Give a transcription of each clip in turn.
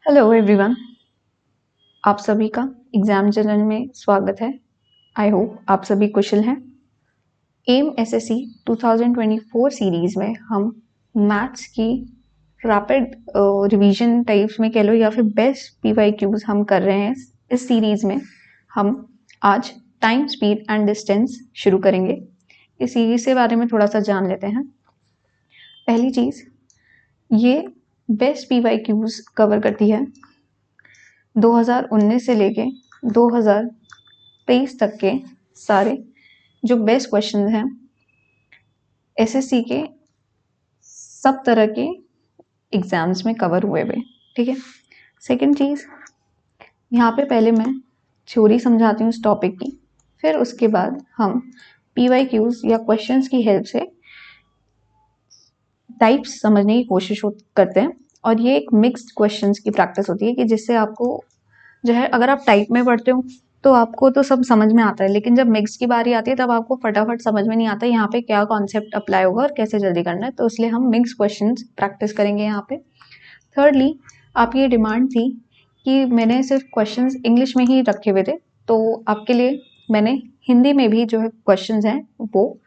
Hello everyone, आप सभी का एग्जाम जर्नल में स्वागत है। आई होप आप सभी कुशल हैं। एम एसएससी 2024 सीरीज में हम मैथ्स की रैपिड रिवीजन टाइप्स में कह लो या फिर बेस्ट पीवाईक्यूज हम कर रहे हैं। इस सीरीज में हम आज टाइम, स्पीड एंड डिस्टेंस शुरू करेंगे। इस सीरीज के बारे में थोड़ा सा जान लेते हैं। पहली चीज, ये बेस्ट पीवाईक्यूज कवर करती है 2019 से लेके 2023 तक के सारे जो बेस्ट क्वेश्चन हैं एसएससी के सब तरह के एग्जाम्स में कवर हुए हुए। ठीक है। सेकंड चीज, यहाँ पे पहले मैं थ्योरी समझाती हूँ इस टॉपिक की, फिर उसके बाद हम पीवाईक्यूज या क्वेश्चंस की हेल्प से टाइप्स समझने की कोशिश करते हैं। और ये एक मिक्स्ड क्वेश्चंस की प्रैक्टिस होती है कि जिससे आपको जो है, अगर आप टाइप में पढ़ते हो तो आपको तो सब समझ में आता है, लेकिन जब मिक्स की बारी आती है तब आपको फटाफट समझ में नहीं आता यहाँ पे क्या कॉन्सेप्ट अप्लाई होगा और कैसे जल्दी करना है। तो इसलिए हम मिक्स क्वेश्चंस प्रैक्टिस करेंगे यहाँ पे। थर्डली, आपकी ये डिमांड थी कि मैंने सिर्फ क्वेश्चंस इंग्लिश में ही रखे हुए थे, तो आपके लिए मैंने हिंदी में भी जो है क्वेश्चंस हैं वो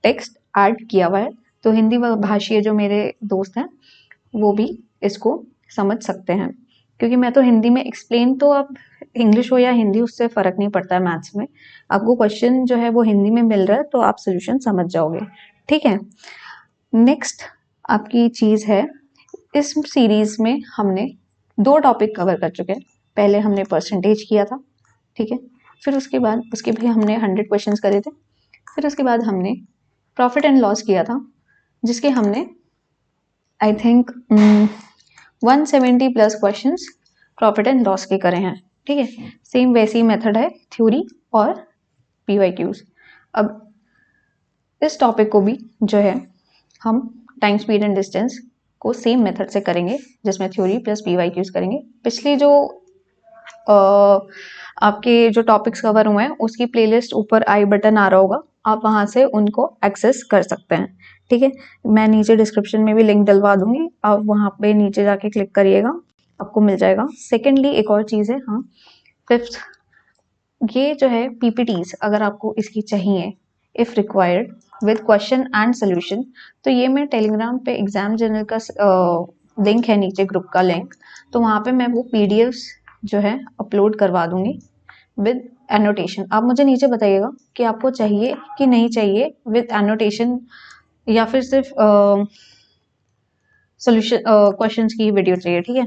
टेक्स्ट ऐड किया हुआ है, तो हिंदी भाषीय जो मेरे दोस्त हैं वो भी इसको समझ सकते हैं। क्योंकि मैं तो हिंदी में एक्सप्लेन, तो अब इंग्लिश हो या हिंदी उससे फ़र्क नहीं पड़ता है मैथ्स में। आपको क्वेश्चन जो है वो हिंदी में मिल रहा है तो आप सोल्यूशन समझ जाओगे। ठीक है। नेक्स्ट आपकी चीज़ है, इस सीरीज में हमने 2 टॉपिक कवर कर चुके हैं। पहले हमने परसेंटेज किया था, ठीक है। फिर उसके बाद उसके भी हमने 100 क्वेश्चंस करे थे। फिर उसके बाद हमने प्रॉफिट एंड लॉस किया था, जिसके हमने I think 170 plus questions profit and loss के करे हैं। ठीक है। सेम वैसी मेथड है थ्योरी और पीवाईक्यूज। अब इस टॉपिक को भी जो है हम टाइम, स्पीड एंड डिस्टेंस को सेम मेथड से करेंगे, जिसमें थ्योरी प्लस पीवाईक्यूज करेंगे। पिछली जो आपके जो टॉपिक्स कवर हुए हैं उसकी प्लेलिस्ट ऊपर आई बटन आ रहा होगा, आप वहां से उनको एक्सेस कर सकते हैं। ठीक है। मैं नीचे डिस्क्रिप्शन में भी लिंक डलवा दूंगी, आप वहां पे नीचे जाके क्लिक करिएगा, आपको मिल जाएगा। सेकेंडली, एक और चीज है, हाँ, फिफ्थ, ये जो है पीपीटीज अगर आपको इसकी चाहिए if required with question and solution, तो ये मैं टेलीग्राम पे एग्जाम जर्नल का लिंक है नीचे, ग्रुप का लिंक, तो वहां पे मैं वो पीडीएफ्स जो है अपलोड करवा दूंगी विद एनोटेशन। आप मुझे नीचे बताइएगा कि आपको चाहिए कि नहीं चाहिए विद एनोटेशन, या फिर सिर्फ सोल्यूशन क्वेश्चंस की वीडियो चाहिए। ठीक है।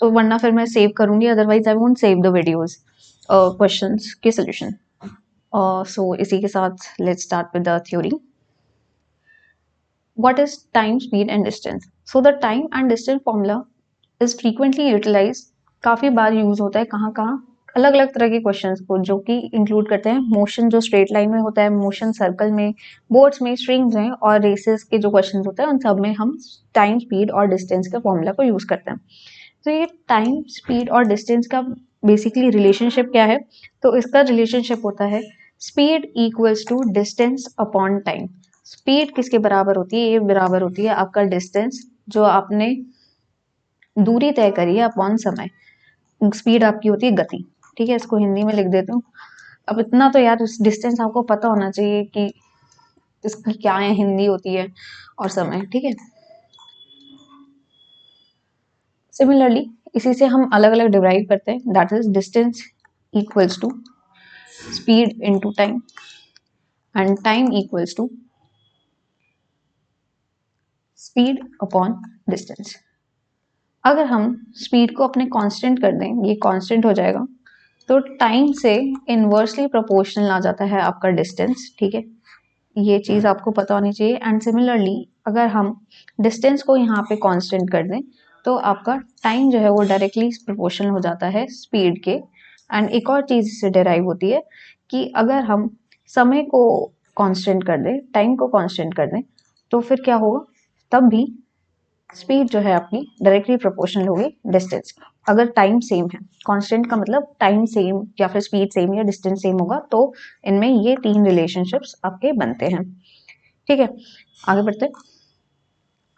तो वरना फिर मैं सेव करूंगी, otherwise I won't save the videos questions के सोल्यूशन। सो इसी के साथ let's start with the theory. What is time, speed and distance? So the time and distance formula is frequently utilized, काफी बार यूज होता है कहाँ कहाँ, अलग अलग तरह के क्वेश्चंस को, जो कि इंक्लूड करते हैं मोशन जो स्ट्रेट लाइन में होता है, मोशन सर्कल में, बोर्ड्स में, स्ट्रिंग्स में, और रेसेस के जो क्वेश्चंस होते हैं उन सब में हम टाइम, स्पीड और डिस्टेंस के फॉर्मूला को यूज करते हैं। तो ये टाइम, स्पीड और डिस्टेंस का बेसिकली रिलेशनशिप क्या है? तो इसका रिलेशनशिप होता है speed equals to distance upon time. Speed किसके बराबर होती है? ये बराबर होती है आपका डिस्टेंस, जो आपने दूरी तय करी है, अपॉन समय। स्पीड आपकी होती है गति। ठीक है। इसको हिंदी में लिख देती हूँ। अब इतना तो यार डिस्टेंस आपको पता होना चाहिए कि इसकी क्या है, हिंदी होती है और समय। ठीक है। सिमिलरली इसी से हम अलग अलग डिराइव करते हैं, that is distance equals to speed into time and time equals to speed upon distance. अगर हम स्पीड को अपने कांस्टेंट कर दें, ये कांस्टेंट हो जाएगा, तो टाइम से इनवर्सली प्रोपोर्शनल आ जाता है आपका डिस्टेंस। ठीक है। ये चीज आपको पता होनी चाहिए। एंड सिमिलरली अगर हम डिस्टेंस को यहाँ पे कांस्टेंट कर दें तो आपका टाइम जो है वो डायरेक्टली प्रोपोर्शनल हो जाता है स्पीड के। एंड एक और चीज इससे डिराइव होती है कि अगर हम समय को कांस्टेंट कर दें, टाइम को कांस्टेंट कर दें, तो फिर क्या होगा? तब भी स्पीड जो है अपनी डायरेक्टली प्रोपोर्शनल होगी डिस्टेंस की। अगर टाइम सेम है, कांस्टेंट का मतलब टाइम सेम या फिर स्पीड सेम या डिस्टेंस सेम होगा, तो इनमें ये 3 रिलेशनशिप्स आपके बनते हैं। ठीक है। आगे बढ़ते हैं।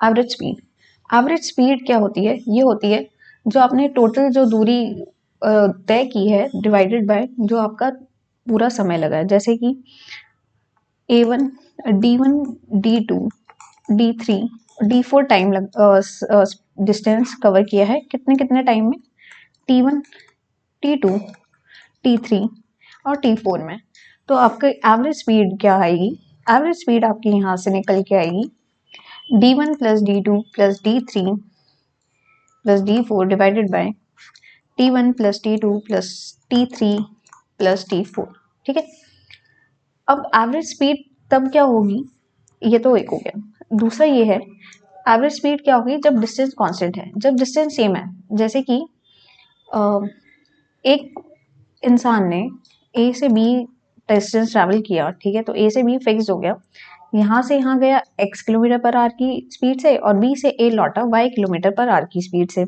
Average speed. एवरेज स्पीड क्या होती है? ये होती है जो आपने टोटल जो दूरी तय की है डिवाइडेड बाय जो आपका पूरा समय लगा है। जैसे कि A1, D1, D2, D3, D4 time distance cover किया है कितने कितने टाइम में? T1, T2, T3 और T4 में। तो आपका एवरेज स्पीड क्या आएगी? एवरेज स्पीड आपकी यहाँ से निकल के आएगी D1 plus D2 plus D3 plus D4 divided by T1 plus T2 plus T3 plus T4। ठीक है। अब एवरेज स्पीड तब क्या होगी? ये तो एक हो गया। दूसरा ये है एवरेज स्पीड क्या होगी जब डिस्टेंस कांस्टेंट है, जब डिस्टेंस सेम है। जैसे कि एक इंसान ने ए से बी डिस्टेंस ट्रैवल किया, ठीक है, तो ए से बी फिक्स हो गया, यहाँ से यहाँ गया x किलोमीटर पर आवर की स्पीड से और b से a लौटा y किलोमीटर पर आवर की स्पीड से।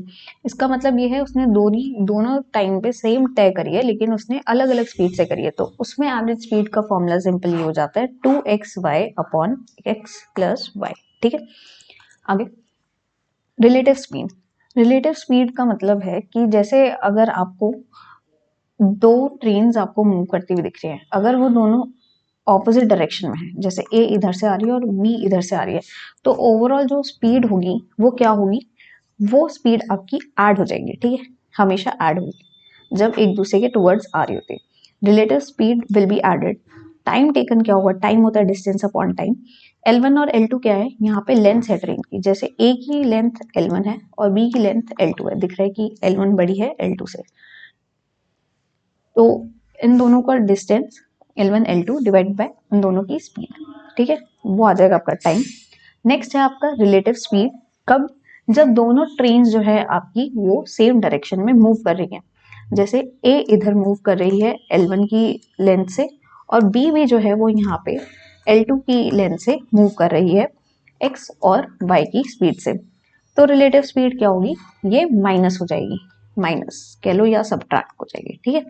इसका मतलब ये है उसने दोनों टाइम पे सेम तय करी है लेकिन उसने अलग अलग स्पीड से करी है। तो उसमें एवरेज स्पीड का फॉर्मूला सिंपल ये हो जाता है 2xy upon x plus y। ठीक है। आगे रिलेटिव स्पीड। रिलेटिव स्पीड का मतलब है कि जैसे अगर आपको दो ट्रेन्स आपको मूव करती हुई दिख रही हैं, अगर वो दोनों ऑपोजिट डायरेक्शन में है, जैसे ए इधर से आ रही है और बी इधर से आ रही है, तो ओवरऑल जो स्पीड होगी वो क्या होगी? वो स्पीड आपकी ऐड हो जाएगी। ठीक है, हमेशा ऐड होगी जब एक दूसरे के टुवर्ड्स आ रही होती है। Relative speed will be added. Time taken क्या होगा? टाइम होता है डिस्टेंस अपॉन टाइम। L1 और L2 क्या है? यहाँ पे लेंथ है ट्रेन की। जैसे ए की लेंथ L1 है और बी की लेंथ L2 है, दिख रहा है कि L1 बड़ी है L2 से, तो इन दोनों का distance L1 L2 divide by इन दोनों की स्पीड। ठीक है, वो आ जाएगा आपका टाइम। नेक्स्ट है आपका रिलेटिव स्पीड। कब? जब दोनों ट्रेन जो है आपकी वो सेम डायरेक्शन में मूव कर रही हैं। जैसे ए इधर मूव कर रही है L1 की लेंथ से और बी भी जो है वो यहाँ पे L2 की लेंथ से मूव कर रही है x और y की स्पीड से। तो रिलेटिव स्पीड क्या होगी? ये माइनस हो जाएगी, माइनस कह लो या सब्ट्रैक्ट हो जाएगी। ठीक है,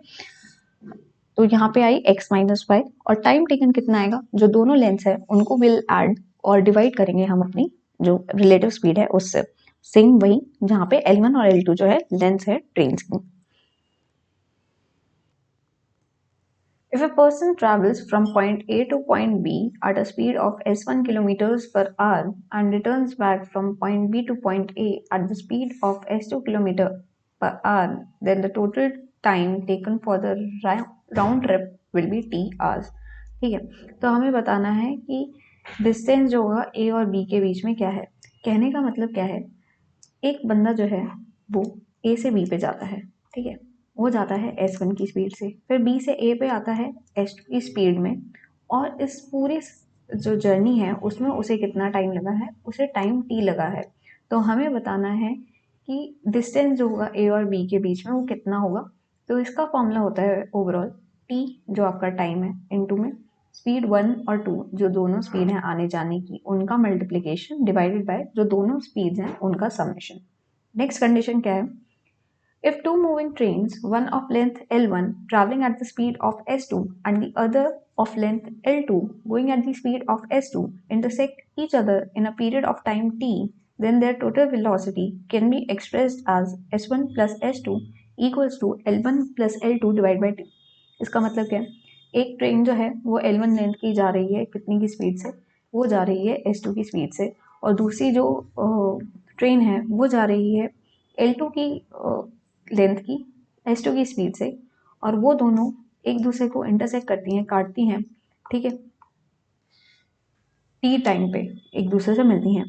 तो यहाँ पे आई x माइनस वाई और टाइम टेकन कितना आएगा? जो दोनों लेंथ है उनको विल ऐड और डिवाइड करेंगे हम अपनी जो रिलेटिव स्पीड है उससे। सेम वही जहाँ पे L1 और L2 जो है लेंथ है ट्रेन की। If a person travels from point A to point B at a speed of s1 kilometers per hour and returns back from point B to point A at the speed of s2 kilometer per hour, then the total time taken for the round trip will be t hours। ठीक है, तो हमें बताना है कि distance जो होगा A और B के बीच में क्या है। कहने का मतलब क्या है? एक बंदा जो है वो A से B पे जाता है, ठीक है, वो जाता है S1 की स्पीड से, फिर B से A पे आता है S2 की स्पीड में, और इस पूरी जो जर्नी है उसमें उसे कितना टाइम लगा है? उसे टाइम t लगा है। तो हमें बताना है कि डिस्टेंस जो होगा A और B के बीच में वो कितना होगा। तो इसका फॉर्मूला होता है ओवरऑल t जो आपका टाइम है इनटू में स्पीड 1 और 2 जो दोनों स्पीड है आने जाने की उनका मल्टीप्लिकेशन डिवाइडेड बाय जो दोनों स्पीड्स हैं उनका समेशन। नेक्स्ट कंडीशन क्या है? If two moving trains, one of length L1 traveling at the speed of S2 and the other of length L2 going at the speed of S2 intersect each other in a period of time t, then their total velocity can be expressed as S1 plus S2 equals to L1 plus L2 divided by t। इसका मतलब क्या है? एक train जो है वो L1 length की जा रही है कितनी की स्पीड से? वो जा रही है S2 की स्पीड से, और दूसरी जो ट्रेन है वो जा रही है L2 की लेंथ की S2 की स्पीड से, और वो दोनों एक दूसरे को इंटरसेक्ट करती हैं, काटती हैं, ठीक है, टी टाइम पे एक दूसरे से मिलती हैं।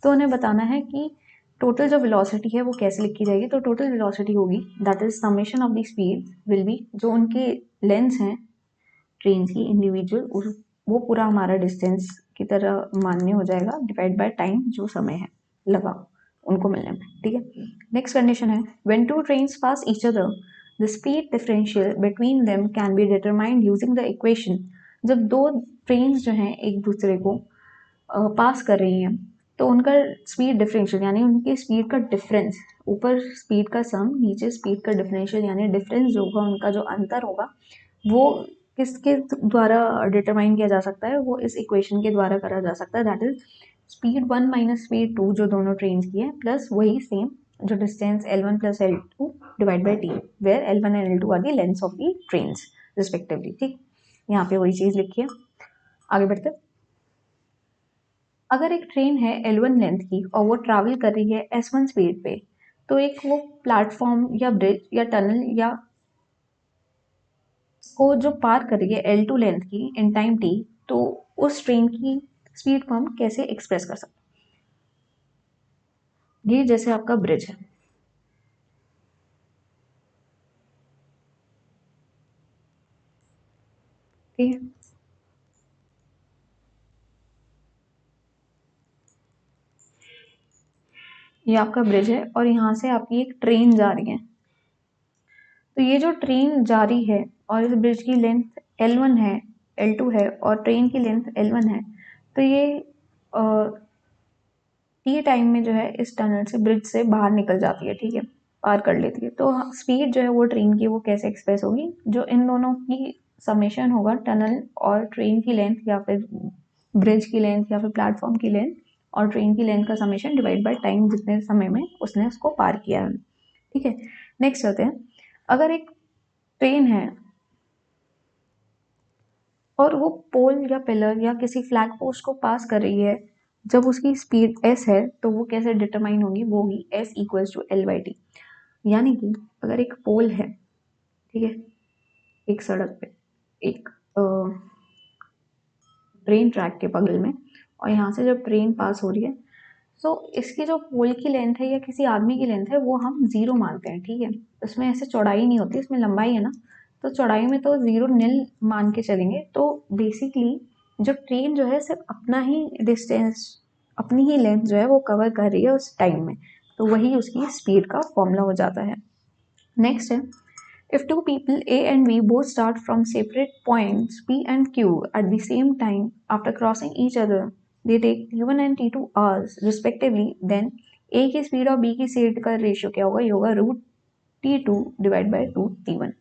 तो उन्हें बताना है कि टोटल जो वेलोसिटी है वो कैसे लिखी जाएगी। तो टोटल वेलोसिटी होगी that is summation of the speed will B जो उनकी लेंथ्स हैं ट्रेन की इंडिविजुअल, वो पूरा हमारा डिस्टेंस की तरह मान्य हो जाएगा डिवाइड बाय टाइम जो समय है लगा उनको मिलने में। ठीक है, नेक्स्ट कंडीशन है when two trains pass each other the speed differential between them can be determined using the equation. जब दो ट्रेन्स जो हैं एक दूसरे को पास कर रही हैं तो उनका स्पीड डिफरेंशियल यानी उनकी स्पीड का डिफरेंस, ऊपर स्पीड का सम नीचे स्पीड का डिफरेंशियल यानी डिफरेंस जो होगा उनका जो अंतर होगा वो किसके द्वारा डिटरमाइन किया जा सकता है? वो इस इक्वेशन के द्वारा करा जा सकता है that is speed 1 minus speed 2 जो दोनों ट्रेन की है, प्लस वही सेम जो distance L1 plus L2 divide by T, where L1 and L2 are the lengths of the trains respectively. ठीक, यहाँ पे वही चीज लिखी है। आगे बढ़ते, अगर एक ट्रेन है L1 लेंथ की और वो ट्रैवल कर रही है S1 स्पीड पे, तो एक वो प्लेटफॉर्म या ब्रिज या टनल या को जो पार कर रही है L2 लेंथ की इन टाइम t, तो उस ट्रेन की स्पीड को हम कैसे एक्सप्रेस कर सकते हैं। ये जैसे आपका ब्रिज है, ठीक है, ये आपका ब्रिज है और यहाँ से आपकी एक ट्रेन जा रही है। तो ये जो ट्रेन जा रही है और इस ब्रिज की लेंथ L1 है, L2 है और ट्रेन की लेंथ L1 है, तो ये टी टाइम में जो है इस टनल से ब्रिज से बाहर निकल जाती है, ठीक है, पार कर लेती है। तो स्पीड जो है वो ट्रेन की वो कैसे एक्सप्रेस होगी, जो इन दोनों की समेशन होगा, टनल और ट्रेन की लेंथ या फिर ब्रिज की लेंथ या फिर प्लेटफॉर्म की लेंथ और ट्रेन की लेंथ का समेशन डिवाइड बाय टाइम जितने समय में उसने उसको पार किया है। ठीक है, नेक्स्ट चलते हैं। अगर एक ट्रेन है और वो पोल या पिलर या किसी फ्लैग पोस्ट को पास कर रही है, जब उसकी स्पीड s है तो वो कैसे डिटरमाइन होगी, वो होगी s equals to L by T. यानी कि अगर एक पोल है, ठीक है, एक सड़क पे, एक ट्रेन ट्रैक के बगल में, और यहाँ से जब ट्रेन पास हो रही है, तो इसकी जो पोल की लेंथ है या किसी आदमी की लेंथ है वो हम जीरो मानते हैं, ठीक है। इसमें ऐसे चौड़ाई नहीं होती, इसमें लंबाई है ना, तो चौड़ाई में तो जीरो निल मान के चलेंगे। तो बेसिकली जो ट्रेन जो है सिर्फ अपना ही डिस्टेंस, अपनी ही लेंथ जो है वो कवर कर रही है उस टाइम में, तो वही उसकी स्पीड का फॉर्मूला हो जाता है। नेक्स्ट है, if two people A and B both start from separate points P and Q at the same time after crossing each other, they take T1 and T2 hours respectively, then A की speed और B की speed का ratio क्या होगा, ये होगा root T2 divide by root T1।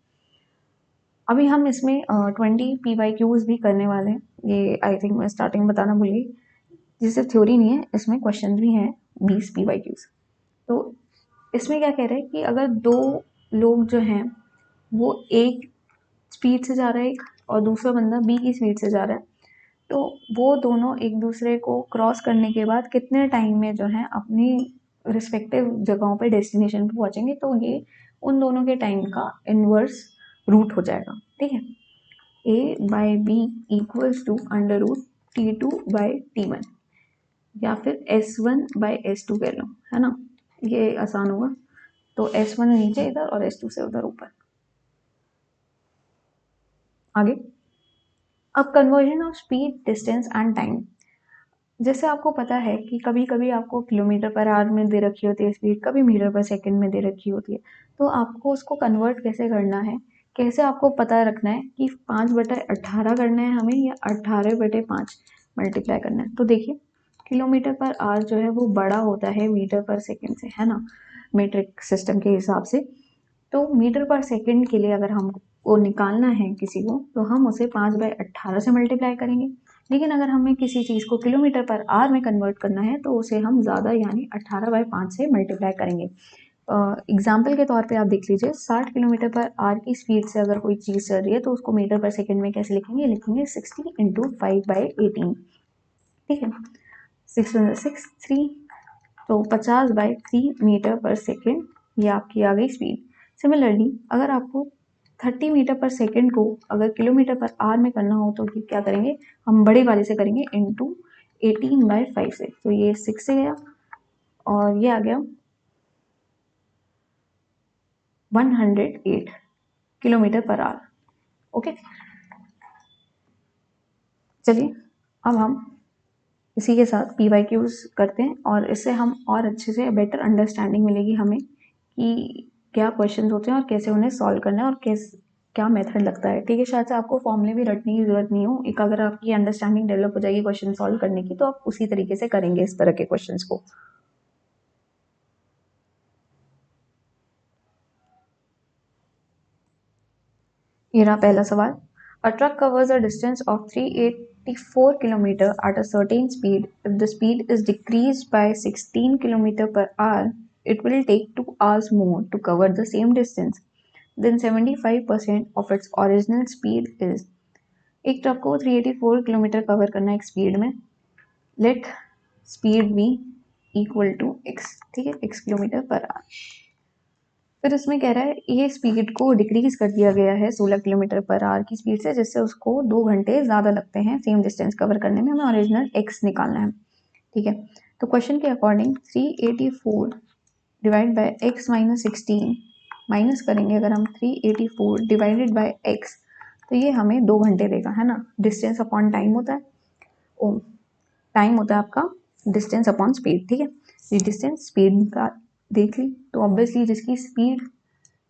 अभी हम इसमें 20 PYQs भी करने वाले हैं, ये आई थिंक मैं स्टार्टिंग में बताना भूल गई। जिससे थ्योरी नहीं है, इसमें क्वेश्चन भी हैं 20 PYQs। तो इसमें क्या कह रहे हैं कि अगर दो लोग जो हैं वो एक स्पीड से जा रहा है एक, और दूसरा बंदा बी की स्पीड से जा रहा है, तो वो दोनों एक दूसरे को क्रॉस करने के बाद कितने टाइम में जो है अपनी रिस्पेक्टिव जगहों पे डेस्टिनेशन पे पहुंचेंगे, तो ये उन दोनों के टाइम का इनवर्स रूट हो जाएगा, ठीक है। A by B equals to under root T2 by T1, या फिर S1 बाई S2 कह लो, है ना, ये आसान होगा। तो S1 नीचे इधर और S2 से उधर ऊपर। आगे, अब conversion of speed, distance and time. जैसे आपको पता है कि कभी कभी आपको किलोमीटर पर आवर में दे रखी होती है स्पीड, कभी मीटर पर सेकंड में दे रखी होती है, तो आपको उसको कन्वर्ट कैसे करना है, कैसे आपको पता रखना है कि 5/18 करना है हमें या 18/5 मल्टीप्लाई करना है। तो देखिए, किलोमीटर पर आवर जो है वो बड़ा होता है मीटर पर सेकेंड से, है ना, मीट्रिक सिस्टम के हिसाब से। तो मीटर पर सेकंड के लिए अगर हमको निकालना है किसी को, तो हम उसे 5/18 से मल्टीप्लाई करेंगे। लेकिन अगर हमें किसी चीज़ को किलोमीटर पर आर में कन्वर्ट करना है, तो उसे हम ज़्यादा यानी 18/5 से मल्टीप्लाई करेंगे। एग्जाम्पल के तौर पे आप देख लीजिए, 60 किलोमीटर पर आर की स्पीड से अगर कोई चीज़ चल रही है, तो उसको मीटर पर सेकंड में कैसे लिखेंगे, लिखेंगे 60 × 5/18, ठीक है, 6 तो 50/3 मीटर पर सेकेंड, ये आपकी आ गई स्पीड। सिमिलरली अगर आपको 30 मीटर पर सेकेंड को अगर किलोमीटर पर आवर में करना हो, तो क्या करेंगे, हम बड़े वाले से करेंगे इंटू 18/5 से, तो ये 6 से गया और ये आ गया 108 किलोमीटर पर आवर। ओके, चलिए अब हम इसी के साथ PYQs करते हैं, और इससे हम और अच्छे से बेटर अंडरस्टैंडिंग मिलेगी हमें कि क्या क्वेश्चंस होते हैं और कैसे उन्हें सॉल्व करना है और क्या मेथड लगता है, ठीक है। शायद से आपको फॉर्मूले भी रटने की जरूरत नहीं हो, एक अगर आपकी अंडरस्टैंडिंग डेवलप हो जाएगी क्वेश्चन सॉल्व करने की, तो आप उसी तरीके से करेंगे इस तरह के क्वेश्चंस को। ये रहा पहला सवाल, a truck covers a distance of 38 384 kilometer at a certain speed. If the speed is decreased by 16 kilometer per hour, it will take 2 hours more to cover the same distance. Then 75% of its original speed is. एक तो आपको 384 kilometre cover करना है एक speed में. Let speed be equal to X. ठीक है, x kilometre per our. फिर उसमें कह रहा है ये स्पीड को डिक्रीज कर दिया गया है 16 किलोमीटर पर आवर की स्पीड से, जिससे उसको 2 घंटे ज़्यादा लगते हैं सेम डिस्टेंस कवर करने में. हमें ओरिजिनल x निकालना है. ठीक है, तो क्वेश्चन के according 384 divide by x minus 16 minus करेंगे अगर हम 384 डिवाइडेड बाय x, तो ये हमें 2 घंटे देगा, है ना. डिस्टेंस अपॉन टाइम होता है. ओ टाइम होता है आपका डिस्टेंस अपॉन स्पीड. ठीक है, ये डिस्टेंस स्पीड का देख ली, तो ऑब्वियसली जिसकी स्पीड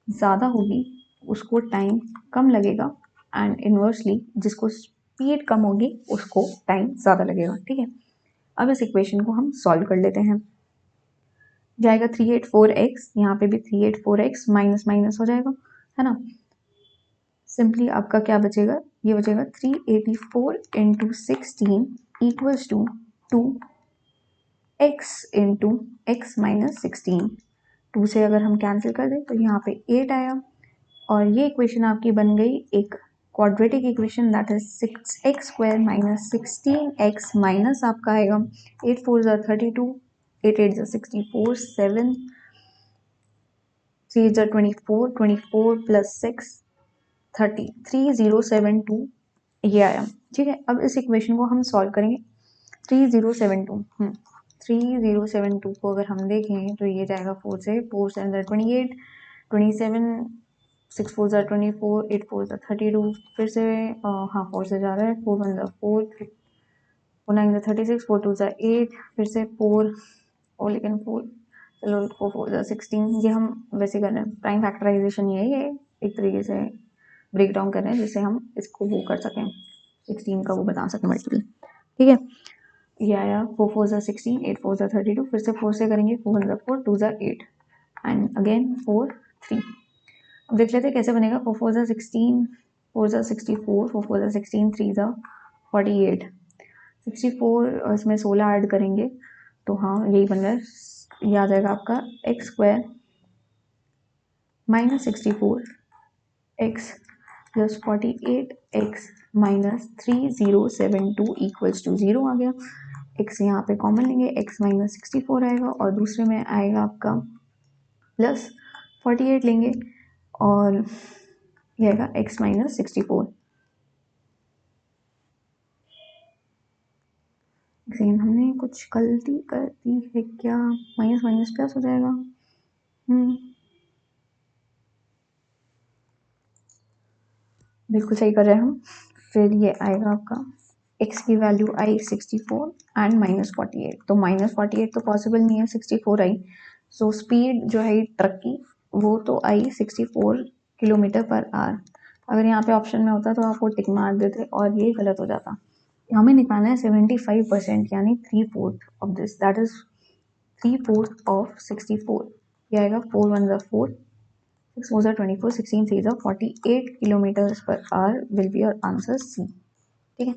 ज़्यादा होगी उसको टाइम कम लगेगा, एंड इन्वर्सली जिसको स्पीड कम होगी उसको टाइम ज़्यादा लगेगा. ठीक है, अब इस इक्वेशन को हम सॉल्व कर लेते हैं. जाएगा 384x, यहाँ पे भी 384x माइनस माइनस हो जाएगा, है ना. सिंपली आपका क्या बचेगा, ये बचेगा 384 into 16 equals to 2x into X minus 16. 2 से अगर हम कैंसिल कर दें तो यहाँ पे 8 आया, और ये इक्वेशन आपकी बन गई एक quadratic equation, that is 6x square minus 16x minus आपका आएगा 8 4 ज़ा 32, 8 8 ज़ा 64, 7 3 ज़ा 24, 24 प्लस 6 30, 3072 ये आया. ठीक है, अब इस इक्वेशन को हम सॉल्व करेंगे. 3072 को अगर हम देखें तो ये जाएगा 4 से, 4 7 ज़ा 28, 27 6 4 ज़ा 24, 8 4 ज़ा 32, फिर से हाँ 4 से जा रहा है, 4 1 ज़ा 4, 4 9 ज़ा 36, 4 2 ज़ा 8, फिर से 4 और लेकिन 4 चलो 4 4 ज़ा 16. ये हम वैसे कर रहे हैं, प्राइम फैक्टराइजेशन ये एक तरीके से ब्रेक डाउन कर रहे हैं जिससे हम इसको वो कर सकें, 16 का वो बता सकें मल्टीपल. ठीक है, ये आया 4 4 ज़ा 16, 8 4 ज़ा 32, फिर से 4 से करेंगे, 4 1 ज़ा 4, 2 ज़ा 8 एंड अगेन 4 3. अब देख लेते हैं कैसे बनेगा. 4 4 ज़ा 16, 4 ज़ा 64, 4 4 ज़ा 16, 3 ज़ा 48, 64 इसमें 16 ऐड करेंगे तो हाँ यही बन रहा है. ये आ जाएगा आपका X square minus 64x plus 48x minus 3072 equals to 0 आ गया. x यहाँ पे कॉमन लेंगे, x माइनस 64 आएगा और दूसरे में आएगा आपका प्लस 48 लेंगे और ये आएगा x माइनस 64. लेकिन हमने कुछ गलती कर दी है क्या, माइनस माइनस प्लस हो जाएगा. बिल्कुल सही कर रहे हैं हम. फिर ये आएगा आपका x की वैल्यू आई 64 एंड माइनस 48, तो माइनस 48 तो पॉसिबल नहीं है, 64 आई. सो स्पीड जो है ट्रक की वो तो आई 64 किलोमीटर पर आवर. अगर यहाँ पे ऑप्शन में होता तो आप वो टिक मार देते और ये गलत हो जाता. हमें निकालना है 75%, यानी 3/4 of this, that is 3/4 of 64. ये आएगा 4 1 ज़ा 4, 6 4 ज़ा 24, 16 3 ज़ा 48 kilometre per hour will be your answer C. ठीक है,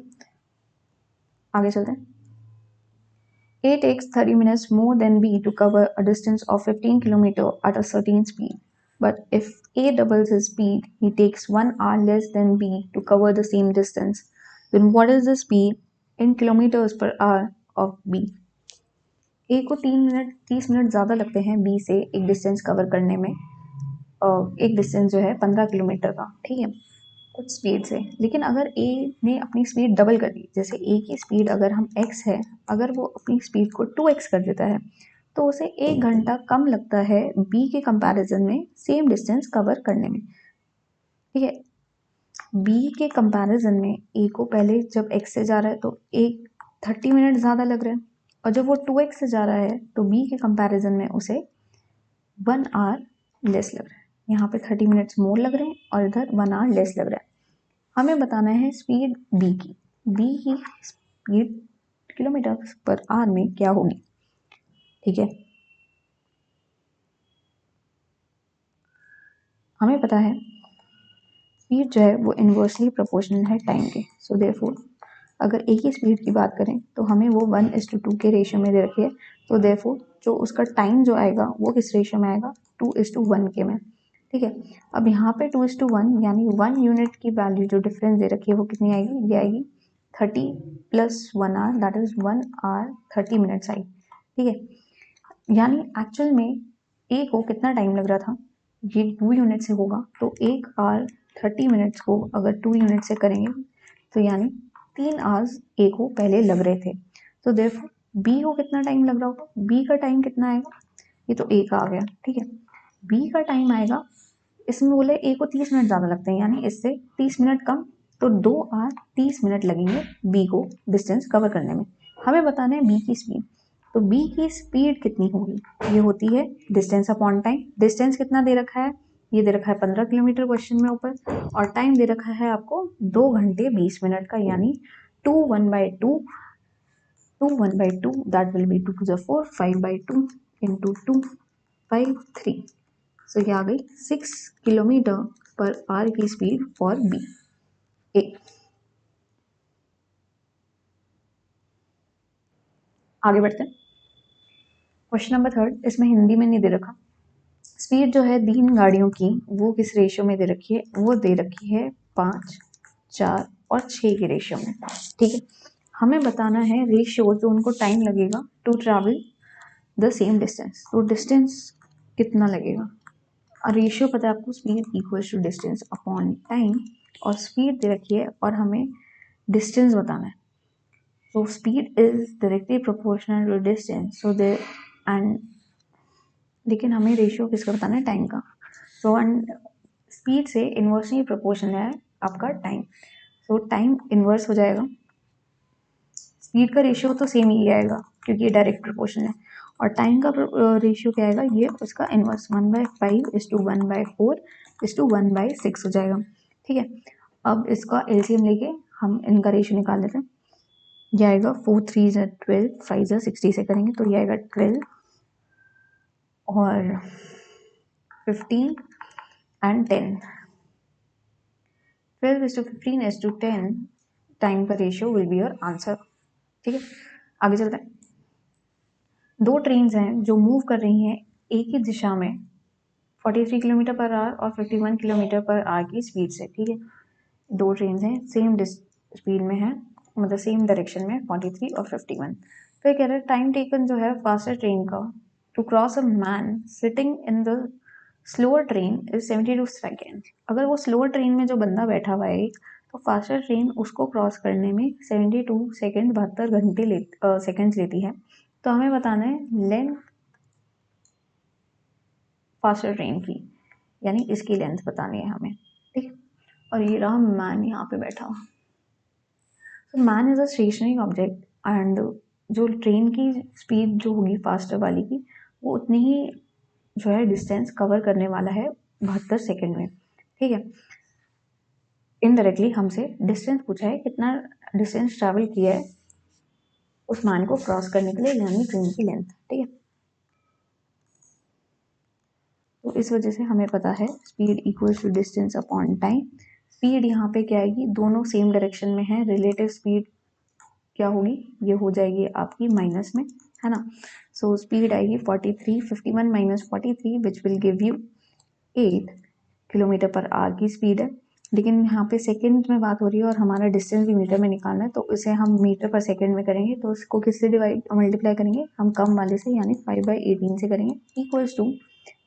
आगे चलते हैं. A takes 30 minutes more than B to cover a distance of 15 km at a certain speed. But if A doubles his speed, he takes 1 hour less than B to cover the same distance. Then what is the speed in kilometers per hour of B? A को 30 minute ज़्यादा लगते हैं B से एक distance cover करने में. एक distance जो है 15 किलोमीटर का. ठीक है, कुछ स्पीड से. लेकिन अगर A ने अपनी स्पीड डबल कर दी, जैसे A की स्पीड अगर हम x है, अगर वो अपनी स्पीड को 2x कर देता है तो उसे 1 घंटा कम लगता है B के कंपैरिजन में सेम डिस्टेंस कवर करने में. ठीक है, B के कंपैरिजन में A को पहले जब x से जा रहा है तो 30 मिनट ज़्यादा लग रहा है, और जब वो 2x से जा रहा है तो B के कंपैरिजन में उसे 1 आवर लेस लग रहा है. यहाँ पे 30 मिनट्स मोर लग रहे हैं और इधर 1 आवर लेस लग रहा है. हमें बताना है स्पीड B की. B की स्पीड किलोमीटर पर आवर में क्या होगी. ठीक है, हमें पता है स्पीड जो है वो इन्वर्सली प्रोपोर्शनल है टाइम के. सो देयरफॉर अगर एक ही स्पीड की बात करें तो हमें वो 1:2 के रेशियो में दे रखी है, तो देयरफॉर जो उसका टाइम जो आएगा वो किस रेशियो में आएगा, 2:1 के में। ठीक है, अब यहाँ पे 2:1 यानी 1 यूनिट की वैल्यू जो डिफरेंस दे रखी है वो कितनी आएगी, ये आएगी 30 + 1 hour, that is 1 hour 30 minutes आई। ठीक है, यानी एक्चुअल में ए को कितना टाइम लग रहा था, ये 2 यूनिट से होगा तो 1 आवर 30 मिनट्स को अगर 2 यूनिट से करेंगे तो यानी 3 आवर्स ए को पहले लग रहे थे। तो देयरफॉर बी को कितना टाइम लग रहा होगा, बी का टाइम कितना आएगा, ये तो ए का आ गया। ठीक है, बी का टाइम आएगा, इसमें बोले ए को 30 मिनट ज़्यादा लगते हैं यानी इससे 30 मिनट कम, तो 2 आवर 30 मिनट लगेंगे बी को डिस्टेंस कवर करने में। हमें बताना है बी की स्पीड, तो बी की स्पीड कितनी होगी, ये होती है डिस्टेंस अपॉन टाइम। डिस्टेंस कितना दे रखा है, ये दे रखा है 15 किलोमीटर क्वेश्चन में ऊपर, और टाइम दे रखा है आपको 2 घंटे 20 मिनट का, यानी 2 1/2 that will be 2 to the 4 5/2 into 2 5 3। सो ये आ गई 6 किलोमीटर पर आवर की स्पीड फॉर बी ए। आगे बढ़ते हैं, क्वेश्चन नंबर 3, इसमें हिंदी में नहीं दे रखा। स्पीड जो है 3 गाड़ियों की वो किस रेशियो में दे रखी है, वो दे रखी है 5, 4 और 6 के रेशियो में। ठीक है, हमें बताना है रेशियो जो उनको टाइम लगेगा to travel the same distance, तो डिस्टेंस कितना लगेगा। और रेशियो पता है आपको, speed equals to distance upon time, और स्पीड दे रखी है और हमें डिस्टेंस बताना है। So speed is directly proportional to distance. So there and लेकिन हमें रेशियो किसका बताना है, टाइम का। सो एंड स्पीड से इन्वर्सली प्रोपोर्शनल है आपका टाइम, सो टाइम इन्वर्स हो जाएगा। स्पीड का रेशियो तो सेम ही आएगा क्योंकि ये डायरेक्ट प्रोपोर्शनल है, और टाइम का रेशियो क्या आएगा, ये उसका इन्वर्स 1/5:1/4:1/6 हो जाएगा। ठीक है, अब इसका एलसीएम लेके हम इनका रेशियो निकाल लेते हैं। ये आएगा 4 3 12 5 60 से करेंगे तो ये आएगा 12 और 15 एंड 10। 12:15:10 टाइम का ratio will be your answer. ठीक है, आगे चलते हैं। 2 ट्रेन्स हैं जो मूव कर रही हैं एक ही दिशा में 43 किलोमीटर पर आवर और 51 किलोमीटर पर आवर की स्पीड से। ठीक है, 2 ट्रेन्स हैं सेम स्पीड में है, मतलब सेम डायरेक्शन में 43 और 51। फिर कह रहे हैं टाइम टेकन जो है फास्टर ट्रेन का to cross a man sitting in the slower train is 72 second. अगर वो स्लोअर ट्रेन में जो बंदा बैठा हुआ है तो फास्टर ट्रेन उसको क्रॉस करने में 72 सेकेंड 72 घंटे सेकेंड्स लेती है। तो हमें बताना है लेंथ फास्टर ट्रेन की, यानी इसकी लेंथ बतानी है हमें। ठीक है, और ये रहा मैन यहाँ पे बैठा हुआ। तो man is a stationary object and जो ट्रेन की स्पीड जो होगी फास्टर वाली की वो उतनी ही जो है डिस्टेंस कवर करने वाला है 72 सेकेंड में। ठीक है, इनडायरेक्टली हमसे डिस्टेंस पूछा है, कितना डिस्टेंस ट्रैवल किया है उस मैन को क्रॉस करने के लिए, यानी ट्रेन की लेंथ। ठीक है, तो इस वजह से हमें पता है speed equals to distance upon time. Speed यहाँ पे क्या आएगी, दोनों सेम डायरेक्शन में है, रिलेटिव स्पीड क्या होगी, ये हो जाएगी आपकी माइनस में, है ना। सो स्पीड आएगी 43 51 - 43 विच will give you 8 kilometre per our की स्पीड है। लेकिन यहाँ पे सेकंड में बात हो रही है और हमारा डिस्टेंस भी मीटर में निकालना है, तो इसे हम मीटर पर सेकंड में करेंगे, तो इसको किससे मल्टीप्लाई करेंगे, हम कम वाले से यानी 5/18 से करेंगे, इक्वल्स टू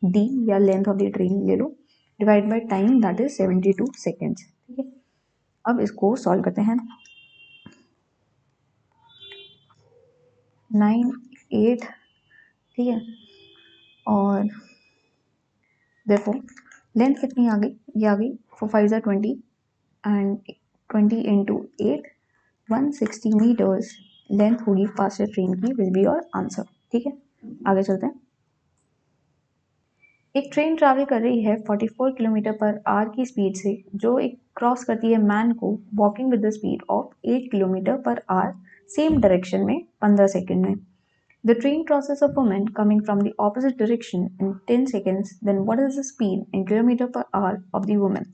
डी या लेंथ ऑफ द ट्रेन ले लो divide by time that is 72 seconds. ठीक है, अब इसको सॉल्व करते हैं। 9 8, ठीक है, और देखो लेंथ कितनी आ गई, ये आ गई 4 5 20 एंड 20 × 8 160 मीटर्स लेंथ होगी फास्टर ट्रेन की, विल बी योर आंसर। ठीक है, आगे चलते हैं। एक ट्रेन ट्रैवल कर रही है 44 किलोमीटर पर आवर की स्पीड से, जो एक क्रॉस करती है मैन को walking with the speed of 8 kilometre per hour same direction में 15 सेकेंड में। The train crosses a woman coming from the opposite direction in 10 seconds. Then what is the speed in kilometer per hour of the woman?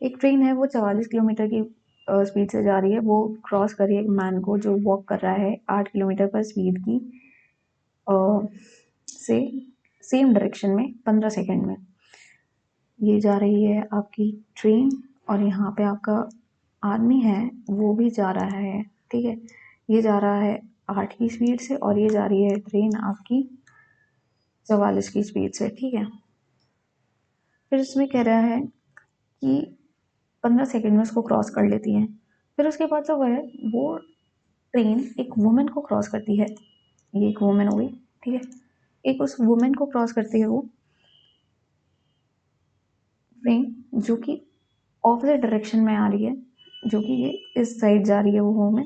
एक train है वो 44 kilometre की speed से जा रही है वो क्रॉस कर रही है एक मैन को जो वॉक कर रहा है 8 किलोमीटर पर स्पीड की से सेम डायरेक्शन में 15 सेकंड में। ये जा रही है आपकी ट्रेन और यहाँ पे आपका आदमी है वो भी जा रहा है, ठीक है। ये जा रहा है 8 की स्पीड से और ये जा रही है ट्रेन आपकी 44 की स्पीड से, ठीक है। फिर इसमें कह रहा है कि 15 सेकंड में उसको क्रॉस कर लेती है। फिर उसके बाद जो है वो ट्रेन एक वुमेन को क्रॉस करती है, ये एक वुमेन हो गई, ठीक है। एक उस वुमेन को क्रॉस करती है वो ट्रेन जो कि ऑपोजिट डायरेक्शन में आ रही है, जो कि ये इस साइड जा रही है वो वुमेन।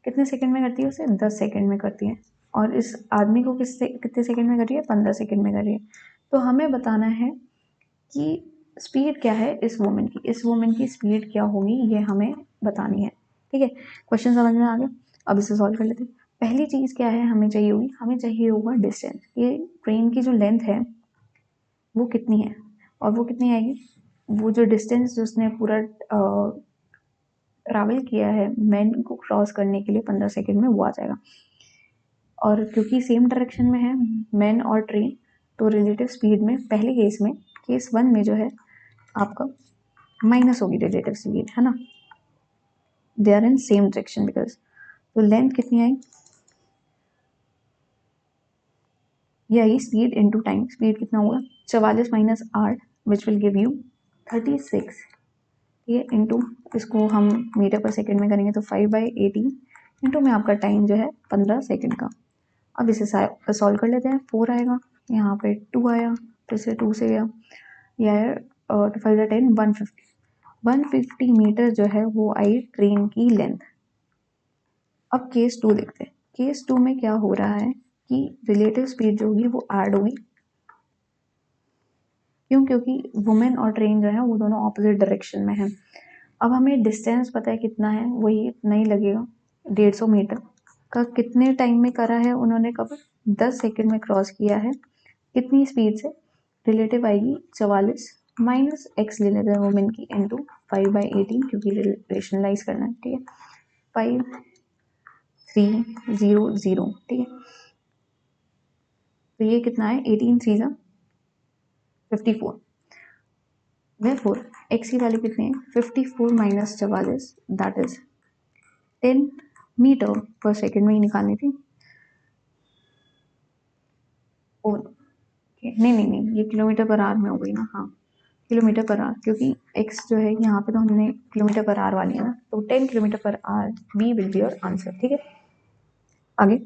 कितने सेकंड में करती है उसे? 10 सेकंड में करती है। और इस आदमी को कितने सेकंड में कर रही है? 15 सेकंड में कर रही है। तो हमें बताना है कि स्पीड क्या है इस वुमेन की, इस वुमेन की स्पीड क्या होगी ये हमें बतानी है, ठीक है। क्वेश्चन समझ में आ गया? अब इसे सॉल्व कर लेते हैं। पहली चीज़ क्या है हमें चाहिए होगी? हमें चाहिए होगा डिस्टेंस, ये ट्रेन की जो लेंथ है वो कितनी है और वो कितनी आएगी? वो जो डिस्टेंस जो उसने पूरा ट्रैवल किया है मैन को क्रॉस करने के लिए 15 सेकंड में, वो आ जाएगा। और क्योंकि सेम डायरेक्शन में है मैन और ट्रेन, तो रिलेटिव स्पीड में पहले केस में, केस 1 में जो है आपका माइनस होगी रिलेटिव स्पीड, है ना। They are in same direction because. तो लेंथ कितनी आई? ये आई स्पीड इनटू टाइम। स्पीड कितना होगा? 44 minus 8 which will give you 36, ठीक है। इंटू इसको हम मीटर पर सेकेंड में करेंगे तो 5/18 इंटू में आपका टाइम जो है 15 सेकेंड का। अब इसे सॉल्व कर लेते हैं। 4 आएगा, यहाँ पे 2 आया, फिर से 2 से गया, ये आया 2 5 10 150 मीटर जो है वो आई ट्रेन की लेंथ। अब केस 2 देखते हैं। केस 2 में क्या हो रहा है कि रिलेटिव स्पीड जो होगी वो ऐड होगी, क्यों? क्योंकि वुमेन और ट्रेन जो है वो दोनों ऑपोजिट डायरेक्शन में है। अब हमें डिस्टेंस पता है कितना है, वही इतना ही लगेगा। 150 मीटर का कितने टाइम में करा है उन्होंने कवर? 10 सेकंड में क्रॉस किया है। कितनी स्पीड से? रिलेटिव आएगी 44 माइनस एक्स ले लेते हैं वुमेन की इंटू 5/18 क्योंकि रेशनलाइज करना है, ठीक है। 5300, ठीक है। तो ये कितना है? 18 3 54। therefore x की वैल्यू कितनी है? 54 माइनस 44 दैट इज 10 मीटर पर सेकेंड में ही निकालनी थी। ओ नहीं, ये किलोमीटर पर आवर में हो गई ना। हाँ, किलोमीटर पर आवर, क्योंकि x जो है यहाँ पे तो हमने किलोमीटर पर आवर वाली है ना, तो 10 kilometre per hour B will be your answer, ठीक है। आगे,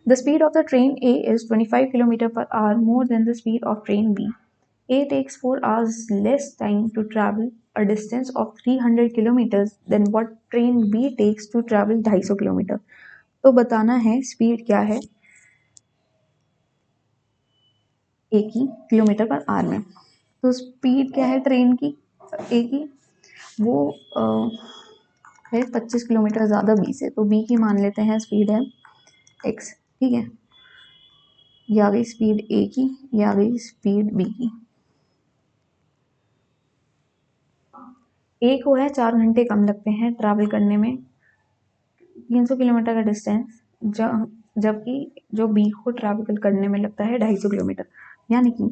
the speed of the train A is 25 kilometre per hour more than the speed of train B. A takes 4 hours less time to travel a distance of 300 kilometers than what train B takes to travel 250 kilometre. तो बताना है speed क्या है ए की kilometre per our में। तो speed क्या है ट्रेन की ए की? वो है 25 किलोमीटर ज़्यादा बी से, तो बी की मान लेते हैं स्पीड है एक्स, ठीक है। ये आ गई स्पीड ए की, ये आ गई स्पीड बी की। ए को है 4 घंटे कम लगते हैं ट्रैवल करने में 300 किलोमीटर का डिस्टेंस, जबकि जो बी को ट्रैवल करने में लगता है 250 किलोमीटर। यानी कि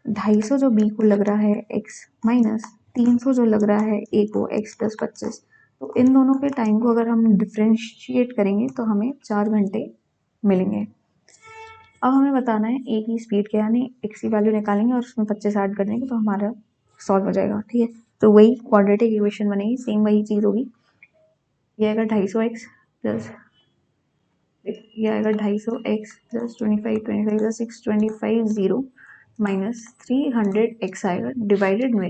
250 जो बी को लग रहा है एक्स माइनस 300 जो लग रहा है ए को एक्स प्लस 25, तो इन दोनों के टाइम को अगर हम डिफ्रेंशिएट करेंगे तो हमें 4 घंटे मिलेंगे। अब हमें बताना है ए की स्पीड क्या, यानी एक्स की वैल्यू निकालेंगे और उसमें 25 ऐड कर देंगे तो हमारा सॉल्व हो जाएगा, ठीक है। तो वही क्वाड्रेटिक इक्वेशन बनेगी, सेम वही चीज़ होगी। ये आएगा 250 एक्स प्लस, ये आएगा 250 X plus 25 plus 625 0 minus 300 X आएगा डिवाइडेड में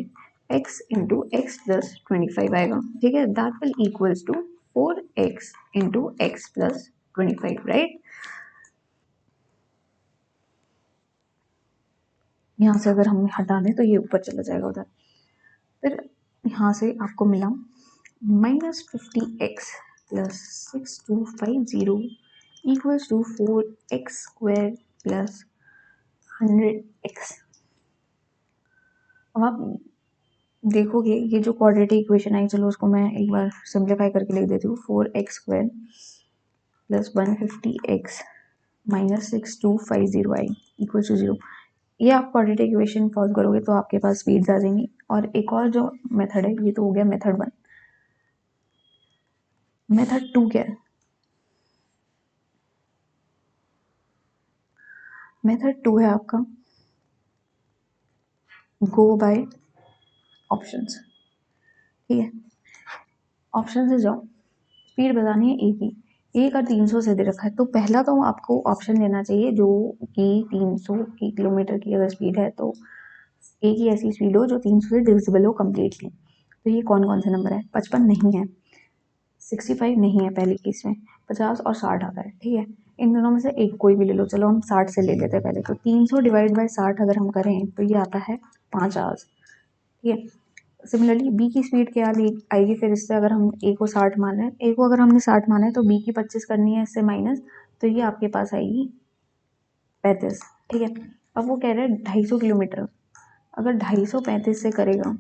एक्स इंटू एक्स प्लस 25 आएगा, ठीक है। That will equals to 4x into X plus 25, right. यहाँ से अगर हम हटा दें तो ये ऊपर चला जाएगा उधर। फिर यहाँ से आपको मिला -50x plus 6250 equals to 4x² plus 100x। अब आप देखोगे ये जो क्वाड्रेटिक इक्वेशन आई, चलो उसको मैं एक बार सिंप्लीफाई करके लिख देती हूँ। 4x² plus 150x minus 6250i equal to 0। ये आप क्वाड्रेटिक इक्वेशन फॉलो करोगे तो आपके पास स्पीड्स आ जाएंगी। और एक और जो मेथड है, ये तो हो गया मेथड 1। मेथड 2 क्या है? मेथड 2 है आपका गो बाय ऑप्शंस। ठीक है, ऑप्शन से जाओ, स्पीड बतानी है ए की। ए का 300 से दे रखा है, तो पहला तो आपको ऑप्शन लेना चाहिए जो कि 300 की किलोमीटर की अगर स्पीड है तो ए की ऐसी स्पीड हो जो 300 से डिविजिबल हो कम्प्लीटली। तो ये कौन कौन से नंबर है? 55 नहीं है, 65 नहीं है पहले केस में, 50 और 60 आता है। ठीक है, इन दोनों में से एक कोई भी ले लो। चलो हम 60 से ले लेते हैं पहले। तो 300 डिवाइड बाय 60 अगर हम करें तो ये आता है 5 आवर्स। ठीक है, सिमिलरली बी की स्पीड क्या आएगी फिर इससे? अगर हम ए को 60 मान रहे हैं, ए को अगर हमने 60 माना है तो बी की 25 करनी है इससे माइनस, तो ये आपके पास आएगी 35। ठीक है, अब वो कह रहे हैं 250 किलोमीटर। अगर 250 से करेगा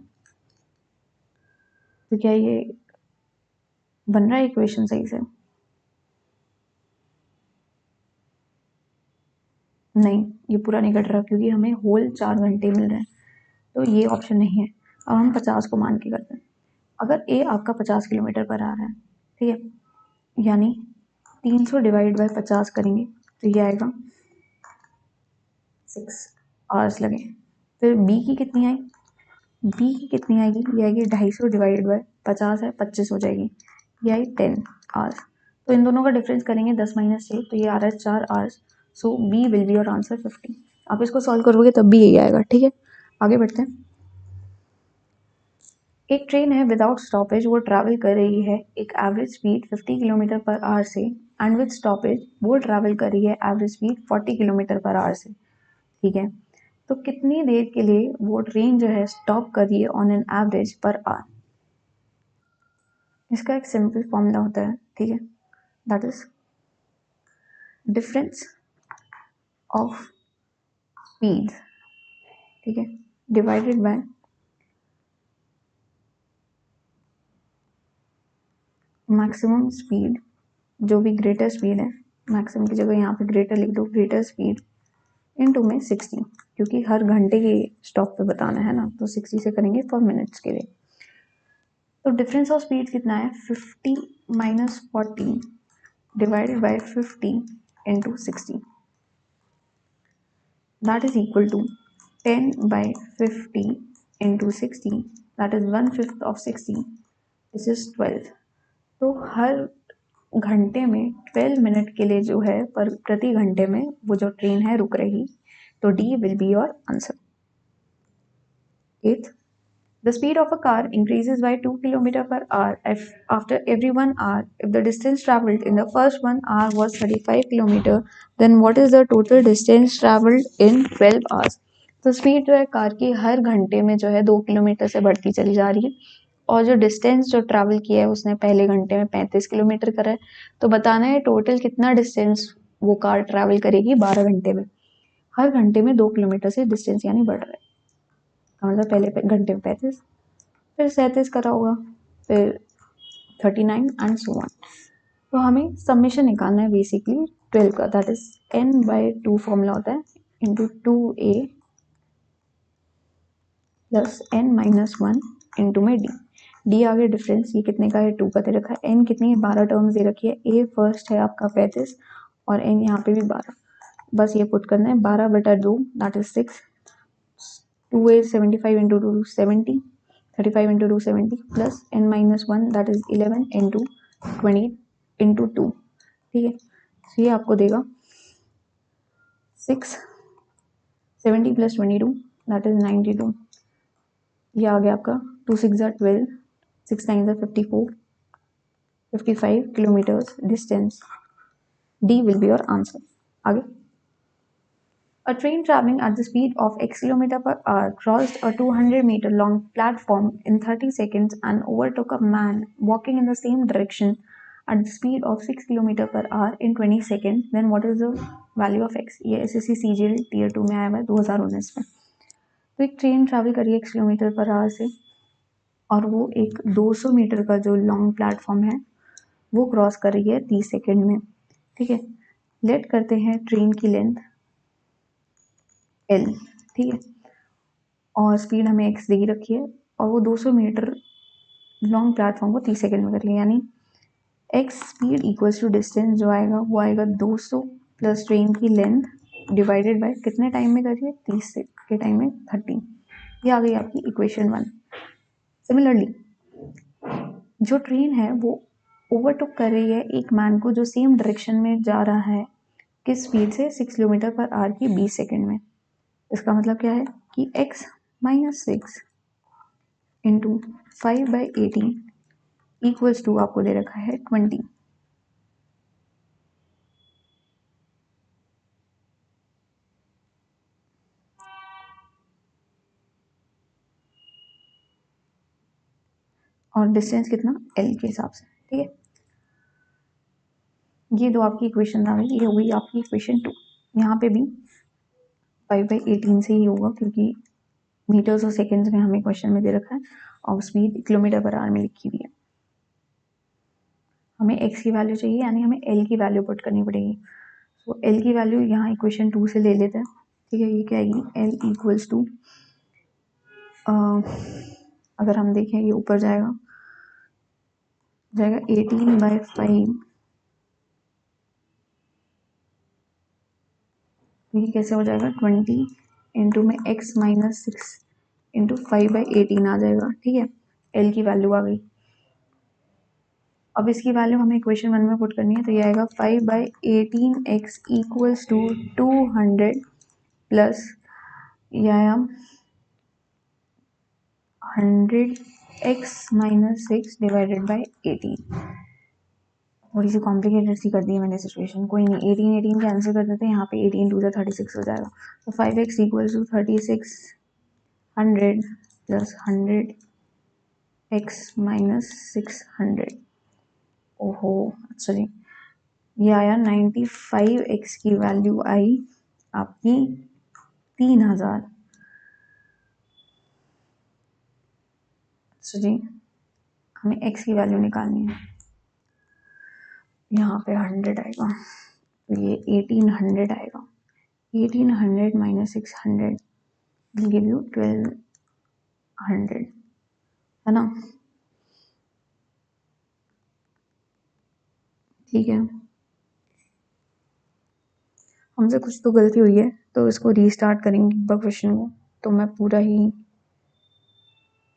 तो क्या ये बन रहा है इक्वेशन सही से? नहीं, ये पूरा नहीं कट रहा क्योंकि हमें होल 4 घंटे मिल रहे हैं, तो ये ऑप्शन नहीं है। अब हम 50 को मान के करते हैं। अगर ए आपका 50 किलोमीटर पर आ रहा है, ठीक है, यानी 300 डिवाइड बाय 50 करेंगे तो ये आएगा 6 आवर्स लगे। फिर बी की कितनी आई? बी की कितनी आएगी? ये आएगी 250 डिवाइड बाय 50 है, 25 हो जाएगी, ये आई 10 आवर्स। तो इन दोनों का डिफरेंस करेंगे 10 माइनस 6, तो ये आ रहा है 4 hours. So B will be your answer 50। आप इसको सॉल्व करोगे तब भी यही आएगा। ठीक है, आगे बढ़ते हैं। एक ट्रेन है विदाउट स्टॉपेज, वो ट्रैवल कर रही है एक average speed 50 kilometre per our से, एंड विद स्टॉपेज वो ट्रैवल कर रही है average speed 40 kilometre per our से। ठीक है, तो कितनी देर के लिए वो ट्रेन जो है स्टॉप कर रही है on an average per hour? इसका एक सिंपल फॉर्मूला होता है। ठीक है, that is difference of speed, ठीक है, डिवाइडेड बाय मैक्सिमम स्पीड, जो भी ग्रेटर स्पीड है, मैक्सिमम की जगह यहाँ पे ग्रेटर लिख दो, ग्रेटर स्पीड इनटू में 60, क्योंकि हर घंटे के स्टॉप पे बताना है ना, तो 60 से करेंगे फॉर मिनट्स के लिए। तो डिफरेंस ऑफ स्पीड कितना है? 50 minus 40 divided by 50 into 60, that is equal to 10 by 50 into 60, that is 1/5 of 60, this is 12। तो हर घंटे में 12 मिनट के लिए जो है पर प्रति घंटे में वो जो ट्रेन है रुक रही, तो D will be your answer. 8th, the speed of a car increases by 2 km per hour if after every 1 hour. If the distance traveled in the first 1 hour was 35 km, then what is the total distance traveled in 12 hours? तो speed जो है car की हर घंटे में जो है 2 kilometre से बढ़ती चली जा रही है, और जो डिस्टेंस जो ट्रैवल किया है उसने पहले घंटे में 35 किलोमीटर करा है। तो बताना है टोटल कितना डिस्टेंस वो कार ट्रैवल करेगी 12 घंटे में। हर घंटे में 2 किलोमीटर से डिस्टेंस यानी बढ़ रहा है, मतलब पहले घंटे में 35, फिर 37 करा होगा, फिर 39 एंड सो ऑन। तो हमें समेशन निकालना है बेसिकली 12 का, दैट इज n/2 फॉर्मूला होता है into 2a plus n-1 into में डी आगे डिफरेंस, ये कितने का है? 2 का दे रखा है। n कितनी है? 12 टर्म्स दे रखी है। a फर्स्ट है आपका 35 और n यहाँ पे भी 12, बस ये पुट करना है 12/2 that is 6, 2a 75 into 2 70, 35 into 2 70 plus n-1 that is 11 into 20 into 2। ठीक है, तो ये आपको देगा 6 70 प्लस 22 दैट इज 92। ये आ गया आपका 2 6 12, 6 9 54, 55 kilometres distance. D will be your answer. आगे, a train traveling at the speed of x km per hour crossed a 200-meter long platform in 30 seconds and overtook a man walking in the same direction at the speed of 6 km per hour in 20 seconds. Then what is the value of x? ये SSC CGL Tier 2 में आया हुआ है 2019 में। तो एक train travel करिए x kilometre per our से और वो एक 200 मीटर का जो लॉन्ग प्लेटफॉर्म है वो क्रॉस कर रही है 30 सेकेंड में। ठीक है, लेट करते हैं ट्रेन की लेंथ L। ठीक है, और स्पीड हमें x दे रखी है और वो 200 मीटर लॉन्ग प्लेटफॉर्म को 30 सेकेंड में कर रही है, यानी x speed equals to distance जो आएगा वो आएगा 200 प्लस ट्रेन की लेंथ डिवाइडेड बाय कितने टाइम में कर रही है, 30 के टाइम में 30। ये आ गई आपकी इक्वेशन 1। सिमिलरली जो ट्रेन है वो ओवरटेक कर रही है एक मैन को जो सेम डायरेक्शन में जा रहा है, किस स्पीड से, 6 किलोमीटर पर आवर की 20 सेकेंड में। इसका मतलब क्या है कि x minus 6 into 5/18 equals to आपको दे रखा है 20। और डिस्टेंस कितना, L के हिसाब से। ठीक है, ये दो आपकी इक्वेशन आ गई। ये हो गई आपकी इक्वेशन 2। यहाँ पे भी 5/18 से ही होगा क्योंकि मीटर्स और सेकेंड्स में हमें क्वेश्चन में दे रखा है और स्पीड किलोमीटर पर आवर में लिखी हुई है। हमें x की वैल्यू चाहिए, यानी हमें L की वैल्यू पुट करनी पड़ेगी। तो L की वैल्यू यहाँ इक्वेशन 2 से ले लेते हैं। ठीक है, ये क्या आएगी, L इक्वल्स टू, अगर हम देखें ये ऊपर जाएगा 18/5। ये कैसे हो जाएगा, 20 इंटू में x माइनस 6 इंटू 5/18 आ जाएगा। ठीक है, L की वैल्यू आ गई। अब इसकी वैल्यू हमें इक्वेशन 1 में पुट करनी है, तो ये आएगा 5/18x इक्वल्स टू 200 प्लस ये आया 100x माइनस 6 डिवाइडेड बाई 18। थोड़ी सी कॉम्प्लिकेटेड सी कर दी है मैंने सिचुएशन, कोई नहीं, 18 कैंसिल कर देते हैं, यहाँ पे 18 2 36 हो जाएगा। तो 5x equals to 3600 plus 100x minus 600। ओहो, अच्छा जी, ये आया 95x की वैल्यू आई आपकी 3000। अच्छा जी, हमें x की वैल्यू निकालनी है। यहाँ पे 100 आएगा तो ये 1800 आएगा। 1800 माइनस 600 विल गिव यू 1200, है ना। ठीक है, हमसे कुछ तो गलती हुई है तो इसको रीस्टार्ट करेंगे क्वेश्चन को। तो मैं पूरा ही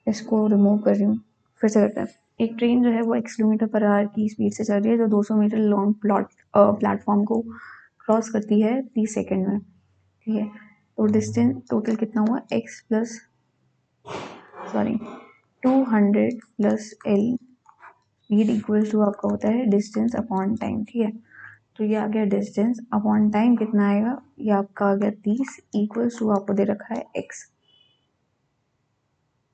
इसको रिमूव कर रही हूँ, फिर से करते हैं। एक ट्रेन जो है वो x किलोमीटर पर आवर की स्पीड से चल रही है जो 200 मीटर लॉन्ग प्लेटफॉर्म को क्रॉस करती है 30 सेकेंड में। ठीक है, तो डिस्टेंस टोटल कितना हुआ, x plus 200 plus L speed equal to आपका होता है डिस्टेंस अपॉन टाइम। ठीक है, तो ये आ गया डिस्टेंस अपॉन टाइम कितना आएगा, ये आपका आ गया 30 इक्वल टू आपको दे रखा है x।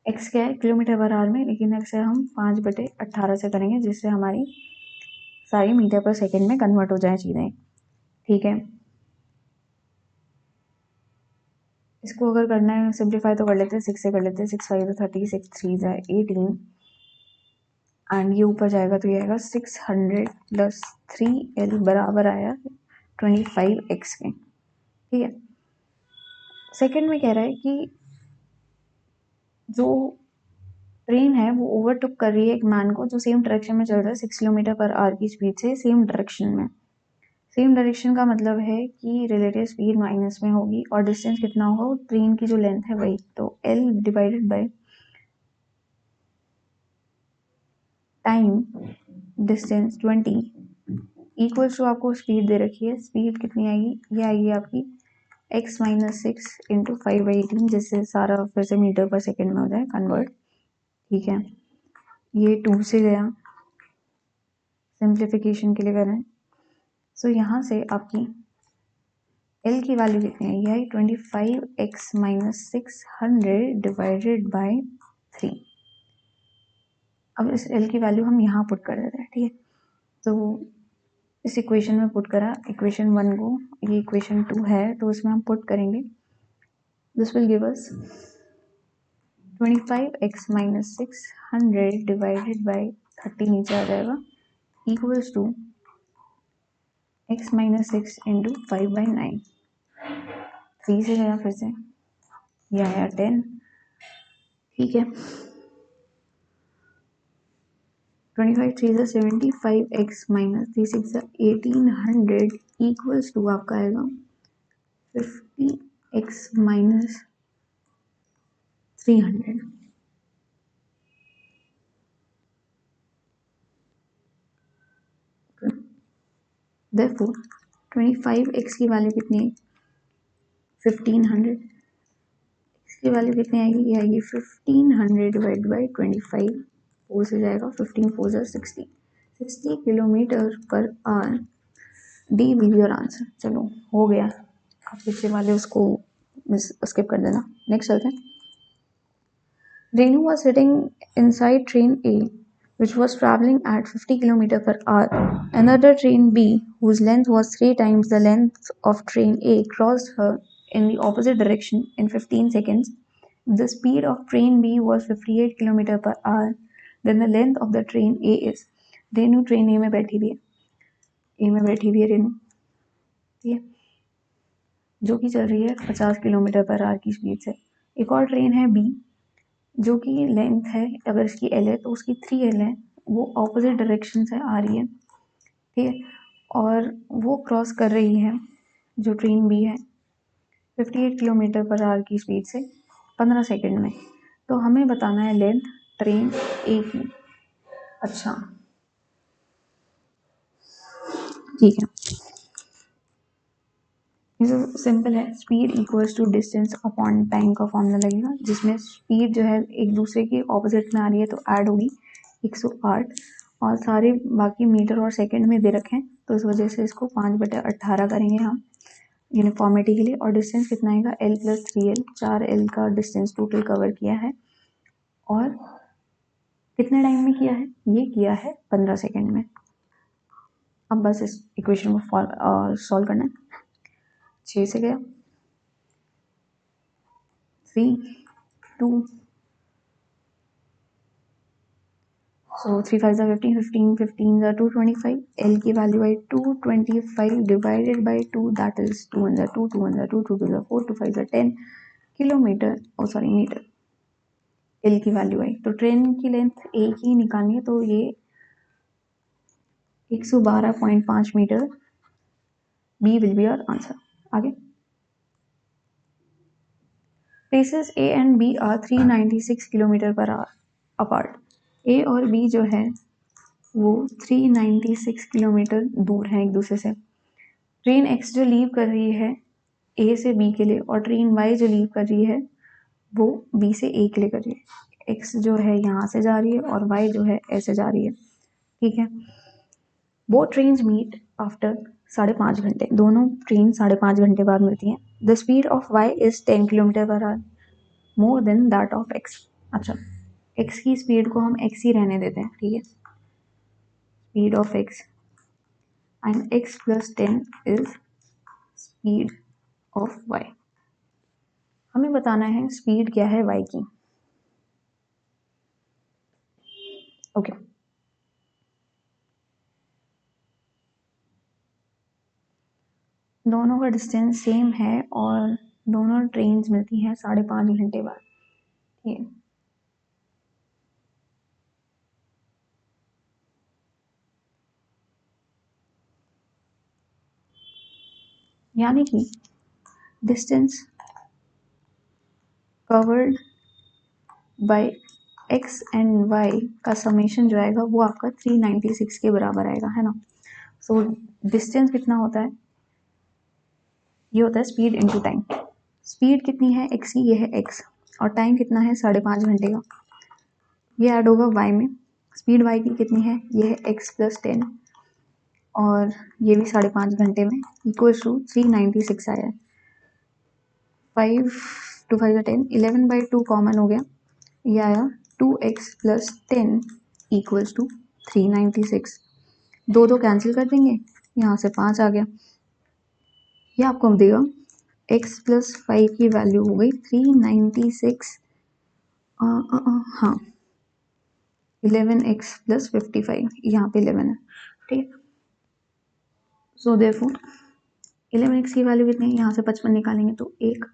x क्या है, किलोमीटर पर आवर में, लेकिन इसे हम 5/18 से करेंगे जिससे हमारी सारी मीटर पर सेकेंड में कन्वर्ट हो जाए चीज़ें। ठीक है, इसको अगर करना है सिंप्लीफाई तो कर लेते हैं, 6 से कर लेते हैं, 6 5 30, 6 3 18 एंड ये ऊपर जाएगा तो ये आएगा 600 प्लस 3L बराबर आया 25x के। ठीक है, सेकेंड में कह रहा है कि जो ट्रेन है वो ओवरटेक कर रही है एक मैन को जो सेम डायरेक्शन में चल रहा है 6 किलोमीटर पर आवर की स्पीड से, सेम डायरेक्शन में। सेम डायरेक्शन का मतलब है कि रिलेटिव स्पीड माइनस में होगी और डिस्टेंस कितना होगा, वो ट्रेन की जो लेंथ है वही, तो L divided by time distance 20 equals to आपको स्पीड दे रखी है। स्पीड कितनी आएगी, ये आएगी आपकी x माइनस 6 इंटू 5/18, जिससे सारा फिर से मीटर पर सेकेंड में हो जाए कन्वर्ट। ठीक है, ये 2 से गया, सिंप्लीफिकेशन के लिए करें। सो यहाँ से आपकी L की वैल्यू कितनी आई है, 25x माइनस 600 डिवाइडेड बाय 3। अब इस L की वैल्यू हम यहाँ पुट कर देते हैं। ठीक है, तो इस इक्वेशन में पुट करा, इक्वेशन 1 को, ये इक्वेशन 2 है तो उसमें हम पुट करेंगे। This will give us 25x minus 600 divided by 30 नीचे आ जाएगा equals to x minus 6 into 5/9। 3 से गया फिर से, यह आया 10। ठीक है, 25 3 से 75x माइनस 3 6 से 1800 इक्वल्स टू आपका आएगा 50x माइनस 300। Therefore 25x की वैल्यू कितनी है 1500, x की वैल्यू कितनी आएगी, ये आएगी 1500 डिवाइड बाई 25, 4 से जाएगा 15 4 से 60 kilometre per our. D will be your answer. चलो हो गया, आप पीछे वाले उसको स्किप कर देना। नेक्स्ट चलते हैं। Renu was sitting inside train A, which was traveling at 50 km per hour. Another train B, whose length was 3 times the length of train A, crossed her in the opposite direction in 15 seconds. The speed of train B was 58 km per hour. Then the length of the train A is. Renu train A में बैठी हुई है, रेनू, ठीक है, जो कि चल रही है 50 किलोमीटर पर आवर की स्पीड से। एक और ट्रेन है बी, जो कि लेंथ है, अगर इसकी एल है तो उसकी 3L है, वो ऑपोजिट डायरेक्शन से आ रही है, ठीक है, और वो क्रॉस कर रही है, जो ट्रेन बी है, 58 किलोमीटर पर आवर की स्पीड से 15 सेकंड में। तो हमें बताना है लेंथ ट्रेन ए की। अच्छा ठीक है, ये तो सिंपल है, speed equals to distance upon time का फॉर्मूला लगेगा, जिसमें स्पीड जो है एक दूसरे के ऑपोजिट में आ रही है तो ऐड होगी 108, और सारे बाकी मीटर और सेकंड में दे रखे हैं, तो इस वजह से इसको 5/18 करेंगे हम यूनिफॉर्मिटी के लिए। और डिस्टेंस कितना आएगा L + 3L, 4L का डिस्टेंस टोटल कवर किया है, और कितने टाइम में किया है, ये किया है 15 सेकेंड में। अब बस इस इक्वेशन को सॉल्व करना है। 6 से गया, 3 2, so 3 5 are 15, 15 15 are 225, L की value I 225 divided by 2, that is 2 1 2, 2 1 2, 2 2 4, 2 5 10 kilometre, metre. L की वैल्यू आई, तो ट्रेन की लेंथ ए की निकालनी है, तो ये 112.5 meter. B will be your answer. आगे, places A and B are 396 kilometer per hour apart. A और बी जो है वो 396 किलोमीटर दूर हैं एक दूसरे से। ट्रेन एक्स जो लीव कर रही है ए से बी के लिए, और ट्रेन वाई जो लीव कर रही है वो बी से ए के लिए कर रही है। एक्स जो है यहाँ से जा रही है और वाई जो है ऐसे जा रही है, ठीक है। वो ट्रेन मीट आफ्टर 5.5 घंटे, दोनों ट्रेन 5.5 घंटे बाद मिलती हैं। The speed of Y is 10 kilometre per hour more than that of X. अच्छा, एक्स की स्पीड को हम एक्स ही रहने देते हैं, ठीक है, speed of X and X + 10 is speed of Y. हमें बताना है स्पीड क्या है वाई की। ओके, दोनों का डिस्टेंस सेम है और दोनों ट्रेन्स मिलती हैं 5.5 घंटे बाद, ठीक है। यानी कि distance covered by X and Y का समेशन जो आएगा वो आपका 396 के बराबर आएगा, है ना। सो डिस्टेंस कितना होता है, ये होता है स्पीड इनटू टाइम। स्पीड कितनी है एक्स की, ये है एक्स, और टाइम कितना है 5.5 घंटे का, ये ऐड होगा वाई में। स्पीड वाई की कितनी है, ये है एक्स + 10, और ये भी 5.5 घंटे में, इक्वल टू 396 आया है। 5 2 5 10, 11/2 कॉमन हो गया, ये आया 2x + 10 इक्वल्स टू 396। दो कैंसिल कर देंगे, यहाँ से 5 आ गया, ये आपको देगा x + 5 की वैल्यू हो गई 396 हाँ 11x + 55, यहाँ पे 11 है, ठीक है। सो देयरफॉर 11x की वैल्यू कितनी है, यहाँ से 55 निकालेंगे तो 1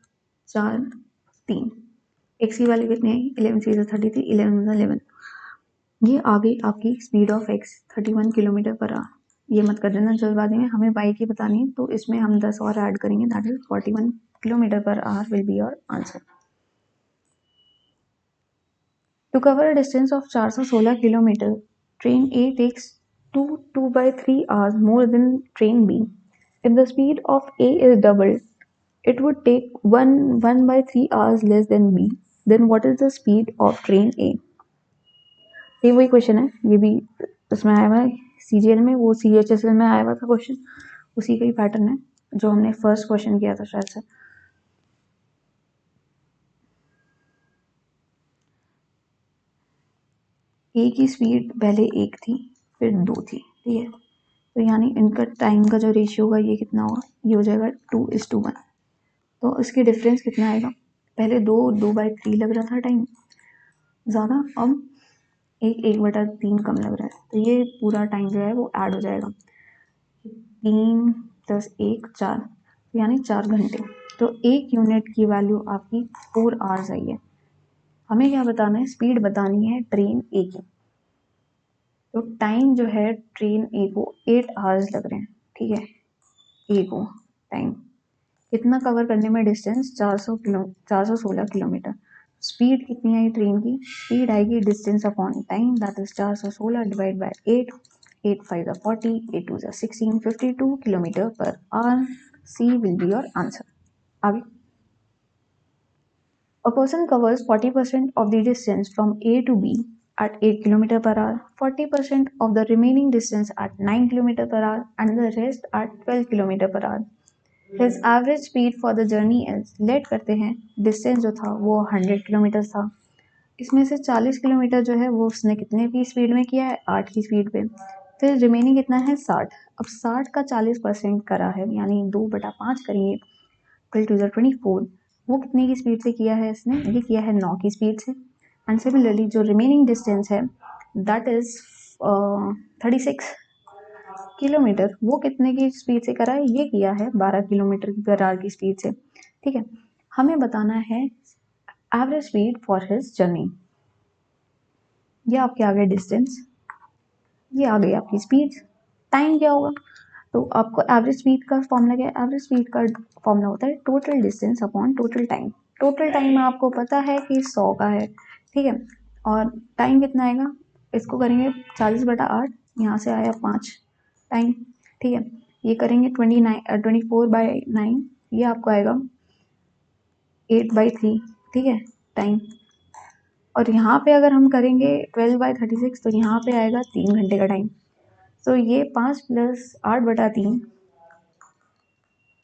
4 3, x की वैल्यू कितनी है 11 3 33, 11 11, ये आ गई आपकी speed of x 31 kilometre per our. ये मत कर देना जल्दबाजी में, हमें y की बतानी है, तो इसमें हम 10 और ऐड करेंगे, that is 41 kilometre per hour will be your answer. To cover a distance of 416 kilometers, train A takes 2.3 hours more than train B. If the speed of A is doubled, it would take 1.3 hours less than B. Then what is the speed of train A? ये वही question है, ये भी उसमें आया हुआ है CGL में, वो CHSL में आया हुआ था क्वेश्चन, उसी का ही पैटर्न है जो हमने फर्स्ट क्वेश्चन किया था शायद से। ए की स्पीड पहले 1 थी, फिर 2 थी, ठीक है, तो यानी इनका टाइम का जो रेशियो होगा ये कितना होगा, ये हो जाएगा 2:1। तो इसकी डिफरेंस कितना आएगा, पहले 2/3 लग रहा था टाइम ज़्यादा, अब 1/3 कम लग रहा है, तो ये पूरा टाइम जो है वो ऐड हो जाएगा, 3 + 1 4, यानी 4 घंटे। तो 1 यूनिट की वैल्यू आपकी 4 आवर्स आई है। हमें क्या बताना है, स्पीड बतानी है ट्रेन ए की। तो टाइम जो है ट्रेन ए को 8 आवर्स लग रहे हैं, ठीक है, ए को टाइम कितना कवर करने में, डिस्टेंस 416 किलोमीटर। स्पीड कितनी आई ट्रेन की, स्पीड आएगी distance upon time, that is 416 divide by 8, 8 5 40, 8 2 16, 52 kilometre per hour. C will be your answer. आगे, a person covers 40% of the distance from A to B at 8 km per hour, 40% of the remaining distance at 9 km per hour, and the rest at 12 km per hour. His average speed for the journey is, let करते हैं, distance जो था वो 100 kilometre था, इसमें से 40 kilometre जो है वो उसने कितने की स्पीड में किया है, 8 की स्पीड पे, फिर रिमेनिंग कितना है 60। अब 60 का 40% करा है, यानी 2/5 करेंगे, 12 × 24, वो कितने की स्पीड से किया है इसने, ये किया है 9 की स्पीड से। एंड सिमिलरली जो रिमेनिंग डिस्टेंस है दैट इज 36 किलोमीटर, वो कितने की स्पीड से करा है, ये किया है 12 किलोमीटर पर आवर की स्पीड से, ठीक है। हमें बताना है average speed for his journey. ये आपके आ गए डिस्टेंस, ये आ गई आपकी स्पीड, टाइम क्या होगा, तो आपको एवरेज स्पीड का फॉर्मूला क्या है, एवरेज स्पीड का फॉर्मूला होता है total distance upon total time. Total time आपको पता है कि 100 का है, ठीक है, और टाइम कितना आएगा, इसको करेंगे 40/8, यहाँ से आया 5 टाइम, ठीक है, ये करेंगे 24/9, ये आपको आएगा 8/3, ठीक है, टाइम, और यहाँ पे अगर हम करेंगे 12/36 तो यहाँ पे आएगा 3 घंटे का टाइम। तो ये 5 + 8/3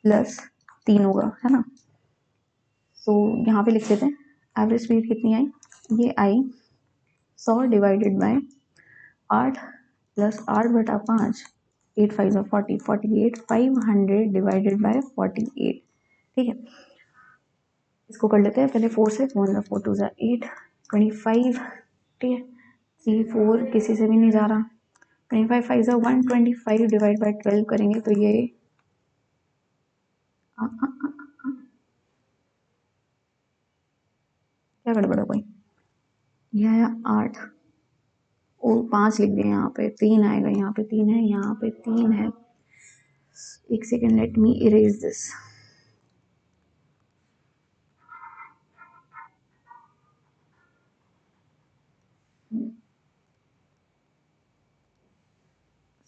+ 3 होगा, है ना। तो यहाँ पे लिख देते हैं एवरेज स्पीड कितनी आई, ये आई 100 डिवाइडेड बाय 8 + 8/5, 8 5 40, 48, 500 डिवाइडेड बाय 48, ठीक है। इसको कर लेते हैं पहले 4 से, 4 4 2 8, 25, ठीक है, 3 4 किसी से भी नहीं जा रहा, 25 5 125 डिवाइड बाय 12 करेंगे तो ये क्या गड़बड़ हो गई, ये आया 8, ओ 5 लिख दिए, यहाँ पे 3 आएगा, यहाँ पे 3 है, यहाँ पे 3 है, एक second, let me erase this.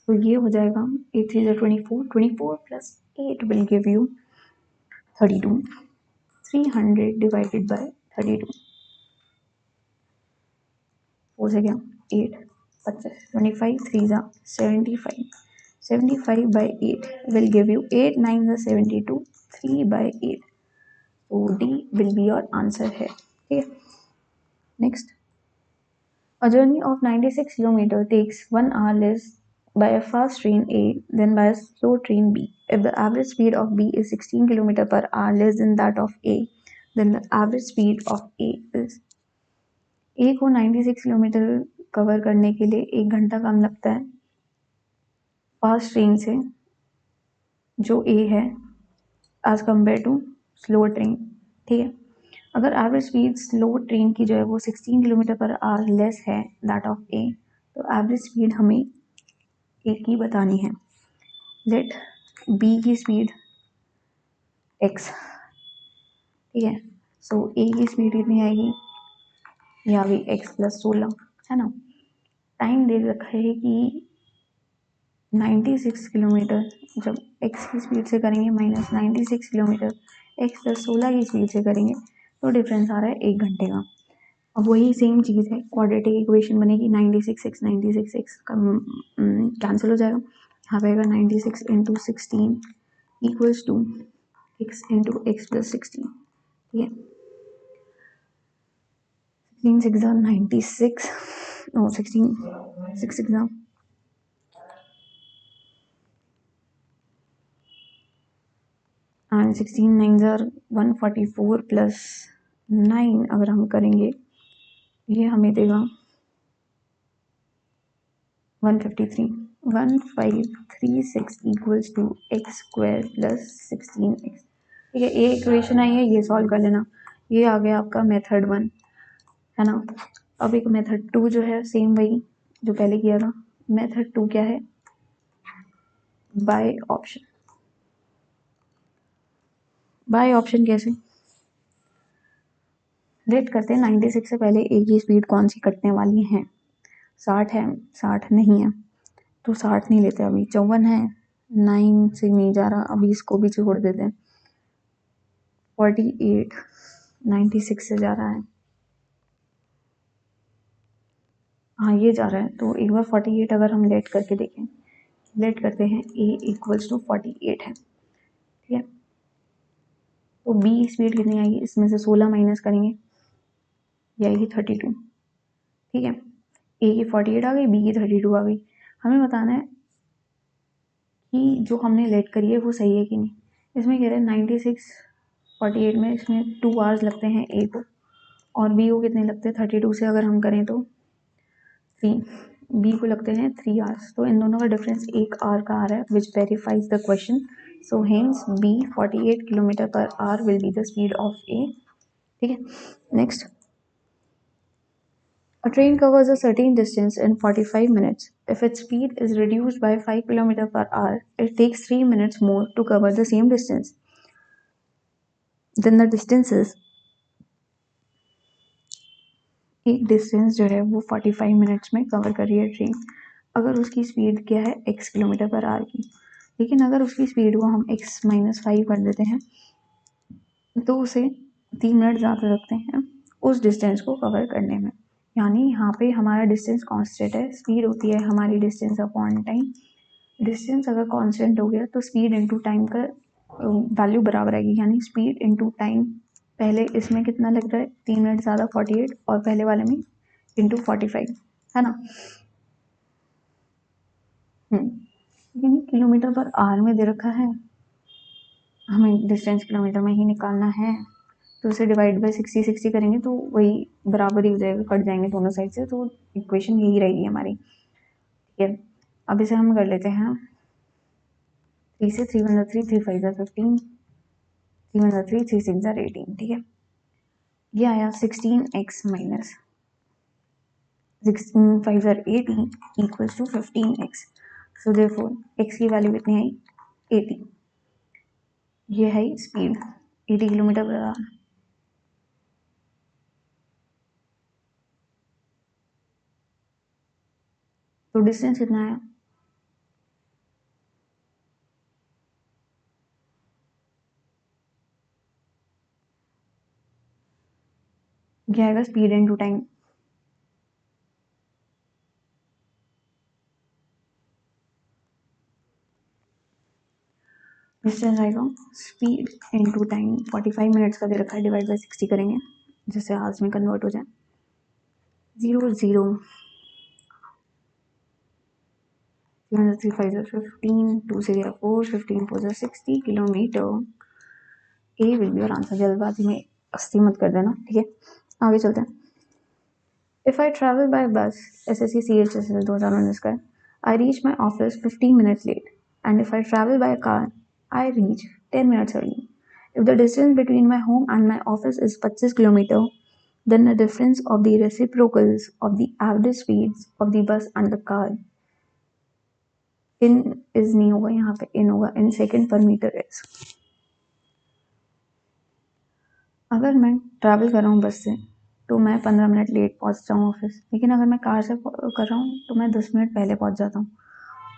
तो ये हो जाएगा 8 3 24, 24 + 8 will give you 32, 300 divided by 32, 4 से क्या 8 25, 25 3 75, 75/8 will give you 8 9 72, 3/8, so D will be your answer here, ठीक है। Next, a journey of 96 km takes 1 hour less by a fast train A than by a slow train B. If the average speed of B is 16 km per hour less than that of A, then the average speed of A is ए को 96 kilometre cover करने के लिए 1 घंटा कम लगता है fast train से जो A है as compare to slow train, ठीक है। अगर एवरेज स्पीड स्लो ट्रेन की जो है वो 16 किलोमीटर पर आवर लेस है दैट ऑफ ए, तो एवरेज स्पीड हमें ए की बतानी है। लेट बी की स्पीड एक्स, ठीक है। सो ए की स्पीड कितनी आएगी, या भी एक्स प्लस 16, है ना। टाइम दे रखा है कि 96 किलोमीटर जब x की स्पीड से करेंगे माइनस 96 किलोमीटर x प्लस 16 की स्पीड से करेंगे तो डिफरेंस आ रहा है 1 घंटे का। अब वही सेम चीज़ है, क्वाड्रेटिक इक्वेशन बनेगी 96 x का कैंसिल हो जाएगा, यहाँ पे आएगा 96 into 16 equals to x into X plus 16, ठीक है। 16 6 96, नो 16 6 6 एंड 16 9 144 प्लस 9 अगर हम करेंगे ये हमें देगा 153 1536 equals to X square plus 16x, ठीक है। ये इक्वेशन आई है, ये सॉल्व कर लेना। ये आ गया आपका मेथड 1, है ना। अब एक मेथड 2 जो है सेम वही जो पहले किया था। मेथड 2 क्या है, बाय ऑप्शन। बाय ऑप्शन कैसे, लेट करते हैं 96 से पहले ए की स्पीड कौन सी कटने वाली है। 60 है, 60 नहीं है तो 60 नहीं लेते, अभी 54 है, 9 से नहीं जा रहा, अभी इसको भी छोड़ देते हैं। 48 96 से जा रहा है, हाँ ये जा रहा है, तो एक बार 48 अगर हम लेट करके देखें, लेट करते हैं ए इक्वल्स टू 48 है, ठीक है। तो बी स्पीड कितनी आएगी, इसमें से 16 माइनस करेंगे, ये आएगी 32, ठीक है। ए की 48 आ गई, बी की 32 आ गई। हमें बताना है कि जो हमने लेट करी है वो सही है कि नहीं। इसमें कह रहे हैं 96 48 में इसमें 2 आवर्स लगते हैं ए को, और बी को कितने लगते हैं 32 से अगर हम करें तो 3, बी को लगते हैं 3 आवर्स, तो इन दोनों का डिफरेंस 1 आवर का आ रहा है which verifies the question. So hence B 48 kilometre per hour will be the speed of A, ठीक है। Next, a train covers a certain distance in 45 minutes. If its speed is reduced by 5 km per hour, it takes 3 minutes more to cover the same distance. Then the distance is, एक distance जो है वो 45 minutes में cover कर रही है train, अगर उसकी स्पीड क्या है x किलोमीटर पर आवर की। लेकिन अगर उसकी स्पीड को हम x माइनस 5 कर देते हैं तो उसे 3 मिनट ज़्यादा लगते हैं उस डिस्टेंस को कवर करने में। यानी यहाँ पे हमारा डिस्टेंस कांस्टेंट है, स्पीड होती है हमारी डिस्टेंस अपॉन टाइम। डिस्टेंस अगर कांस्टेंट हो गया तो स्पीड इनटू टाइम का वैल्यू बराबर आएगी, यानी स्पीड इनटू टाइम। पहले इसमें कितना लग रहा है 3 मिनट ज़्यादा 48, और पहले वाले में इंटू 45, है ना। यानी किलोमीटर पर आवर में दे रखा है, हमें डिस्टेंस किलोमीटर में ही निकालना है, तो उसे डिवाइड बाय 60 करेंगे तो वही बराबर ही हो जाएगा, कट जाएंगे दोनों साइड से, तो इक्वेशन यही रहेगी हमारी, ठीक है। अब इसे हम कर लेते हैं 3 से 3 1 3 3 5 15 3 1 3 3 6 18, ठीक है। ये आया 16x minus 16 5 18 equals to 15x। So therefore x की वैल्यू कितनी आई 80, ये है स्पीड 80 किलोमीटर पर आवर। तो डिस्टेंस कितना आया, क्या आएगा स्पीड इनटू टाइम। डिस्टेंस आएगा स्पीड इनटू टाइम, 45 मिनट्स का दे रखा है, डिवाइड बाय 60 करेंगे जिससे आवर्स में कन्वर्ट हो जाए। 0 0 3 5 15 2 से गया 4 15 4 60 kilometre. A will be your answer. जल्दबाजी में 80 मत कर देना, ठीक है। आगे चलते हैं। If I travel by bus, SSC CHSL 2019 का, I reach my office 15 minutes late. And if I travel by car, I reach 10 minutes early. If the distance between my home and my office is 25 km, then the difference of the reciprocals of the average speeds of the bus and the car in is नहीं होगा, यहाँ पे in होगा, in second per meter is. अगर मैं travel कर रहा हूँ बस से तो मैं 15 मिनट लेट पहुँचता हूँ ऑफिस, लेकिन अगर मैं कार से कर रहा हूँ तो मैं 10 मिनट पहले पहुँच जाता हूँ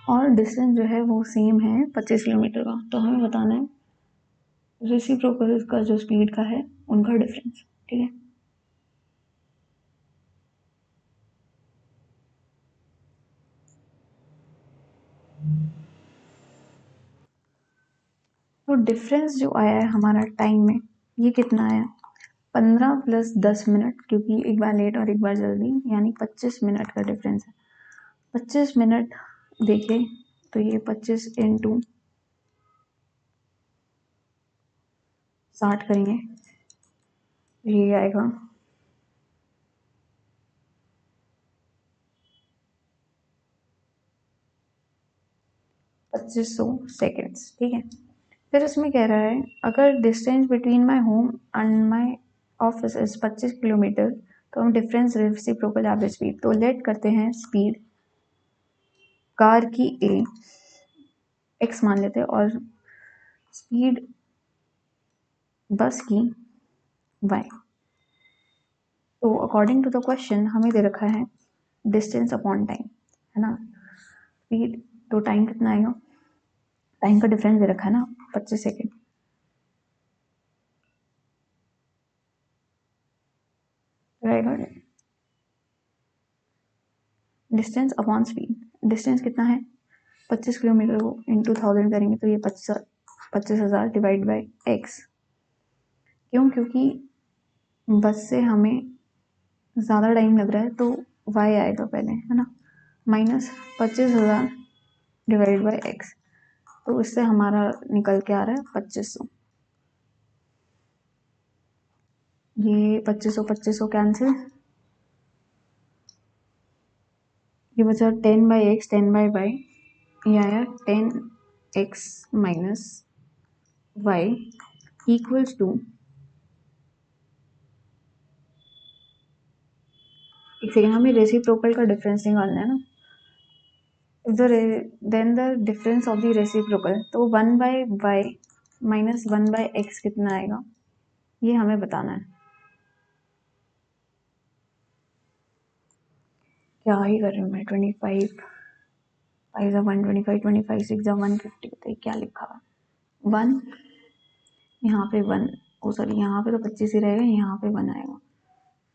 और डिस्टेंस जो है वो सेम है 25 किलोमीटर का। तो हमें बताना है रेसिप्रोकल का जो स्पीड का है उनका डिफरेंस। ठीक है, तो डिफरेंस जो आया है हमारा टाइम में, ये कितना आया, 15 + 10 मिनट, क्योंकि एक बार लेट और एक बार जल्दी, यानी 25 मिनट का डिफरेंस है। 25 मिनट देखिए तो ये 25 × 60 करेंगे, ये आएगा 2500 सेकेंड्स। ठीक है, फिर उसमें कह रहा है अगर distance between my home and my office is 25 kilometre, तो हम डिफरेंस रेसिप्रोकल एवरेज स्पीड, तो लेट करते हैं स्पीड कार की ए एक्स मान लेते हैं और स्पीड बस की वाई। तो अकॉर्डिंग टू द क्वेश्चन हमें दे रखा है डिस्टेंस अपॉन टाइम, है ना, स्पीड, तो टाइम कितना आएगा, टाइम का डिफरेंस दे रखा है ना 25 सेकेंड, रहेगा डिस्टेंस अपॉन स्पीड। डिस्टेंस कितना है 25 किलोमीटर को इंटू 1000 करेंगे तो ये 25,000 डिवाइड बाई एक्स। क्यों, क्योंकि बस से हमें ज़्यादा टाइम लग रहा है तो वाई आएगा पहले, है ना, माइनस 25,000 डिवाइड बाई एक्स, तो इससे हमारा निकल के आ रहा है 2500। ये 2500 कैंसिल, ये बचा 10/x 10/y, ये आया 10x minus Y equals to, एक सेकेंड, हमें रेसिप्रोकल का डिफरेंस निकालना है ना, then the difference of the reciprocal, तो 1/y माइनस 1/x कितना आएगा, ये हमें बताना है। क्या ही कर रही हूँ मैं, 25 5 125 25 6 150, बताइए क्या लिखा हुआ, 1 यहाँ पे 1, ओ सॉरी यहाँ पे तो 25 ही रहेगा, यहाँ पे 1 आएगा,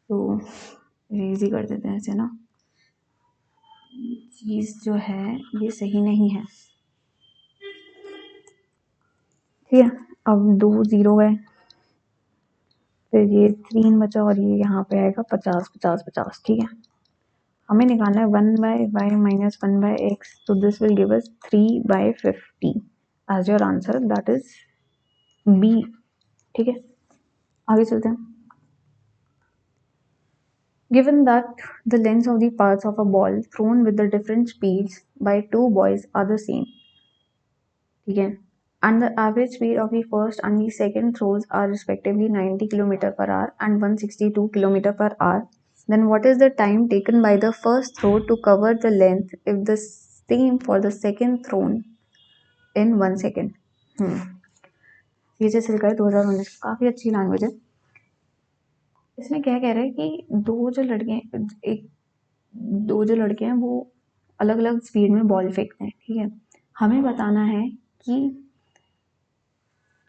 तो इजी कर देते हैं ऐसे ना, चीज़ जो है ये सही नहीं है। ठीक है, अब 2 0 गए, फिर ये 3 बचा और ये यहाँ पे आएगा 50 50 50। ठीक है, हमें निकालना है 1/y माइनस 1/x, तो this will give us 3/50 as your answer, that is B. ठीक है, आगे चलते हैं। Given that the lengths of the parts of a ball thrown with the different speeds by two boys are the same, ठीक है, and the average speed of the first and the second throws are respectively 90 km/h and 162 km/h, then what is the time taken by the first throw to cover the length if the same for the second thrown in 1 second? ये जैसे लिखा है 2019, काफ़ी अच्छी language है। इसमें क्या कह रहा है कि दो जो लड़के हैं वो अलग अलग स्पीड में बॉल फेंकते हैं। ठीक है, हमें बताना है कि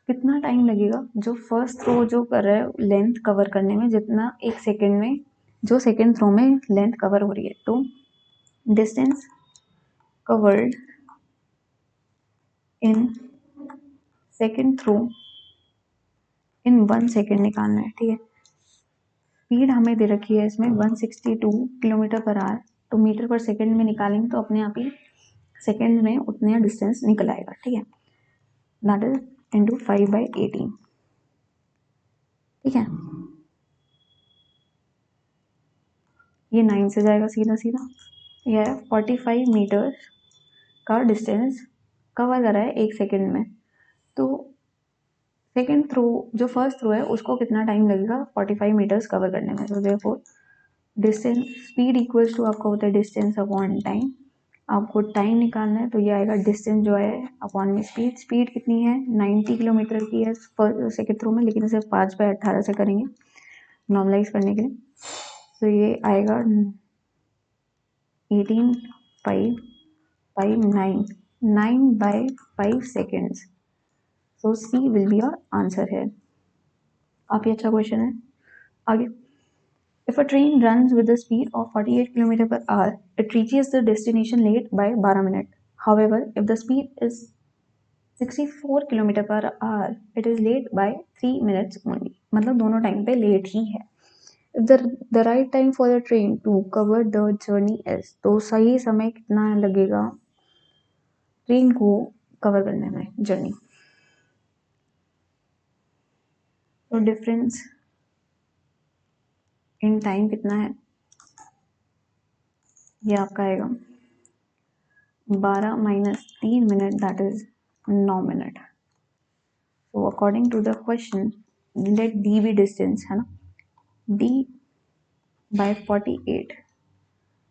कितना टाइम लगेगा जो फर्स्ट थ्रो जो कर रहा है लेंथ कवर करने में, जितना एक सेकेंड में जो सेकेंड थ्रो में लेंथ कवर हो रही है। तो distance covered in second throw in 1 second निकालना है। ठीक है, स्पीड हमें दे रखी है इसमें 162 km/h, तो मीटर पर सेकेंड में निकालेंगे तो अपने आप ही सेकेंड में उतने डिस्टेंस निकल आएगा। ठीक है, दैट इज इंटू 5/18। ठीक है, ये 9 से जाएगा सीधा सीधा, यह 45 मीटर्स का डिस्टेंस कवर करा है 1 सेकेंड में। तो सेकेंड थ्रो जो फर्स्ट थ्रो है उसको कितना टाइम लगेगा 45 मीटर्स कवर करने में। तो therefore distance speed equals to आपका होता है डिस्टेंस अपॉन टाइम। आपको टाइम निकालना है तो ये आएगा डिस्टेंस जो है अपॉन में स्पीड। स्पीड कितनी है 90 किलोमीटर की है सेकेंड थ्रो में, लेकिन इसे 5/18 से करेंगे नॉर्मलाइज करने के लिए। तो ये आएगा 18,559 9/5 seconds। So C will be your answer है। काफ़ी अच्छा क्वेश्चन है। आगे, if a train runs with a speed of 48 km per hour, it reaches the destination late by 12 minutes. However, if the speed is 64 km per hour, it is late by 3 minutes only. मतलब दोनों time पे late ही है। If the right time for the train to cover the journey is, तो सही समय कितना लगेगा train को कवर करने में जर्नी। तो डिफरेंस इन टाइम कितना है, ये आपका आएगा 12 - 3 मिनट, दैट इज 9 मिनट। तो according to the question let D be distance है ना, D by 48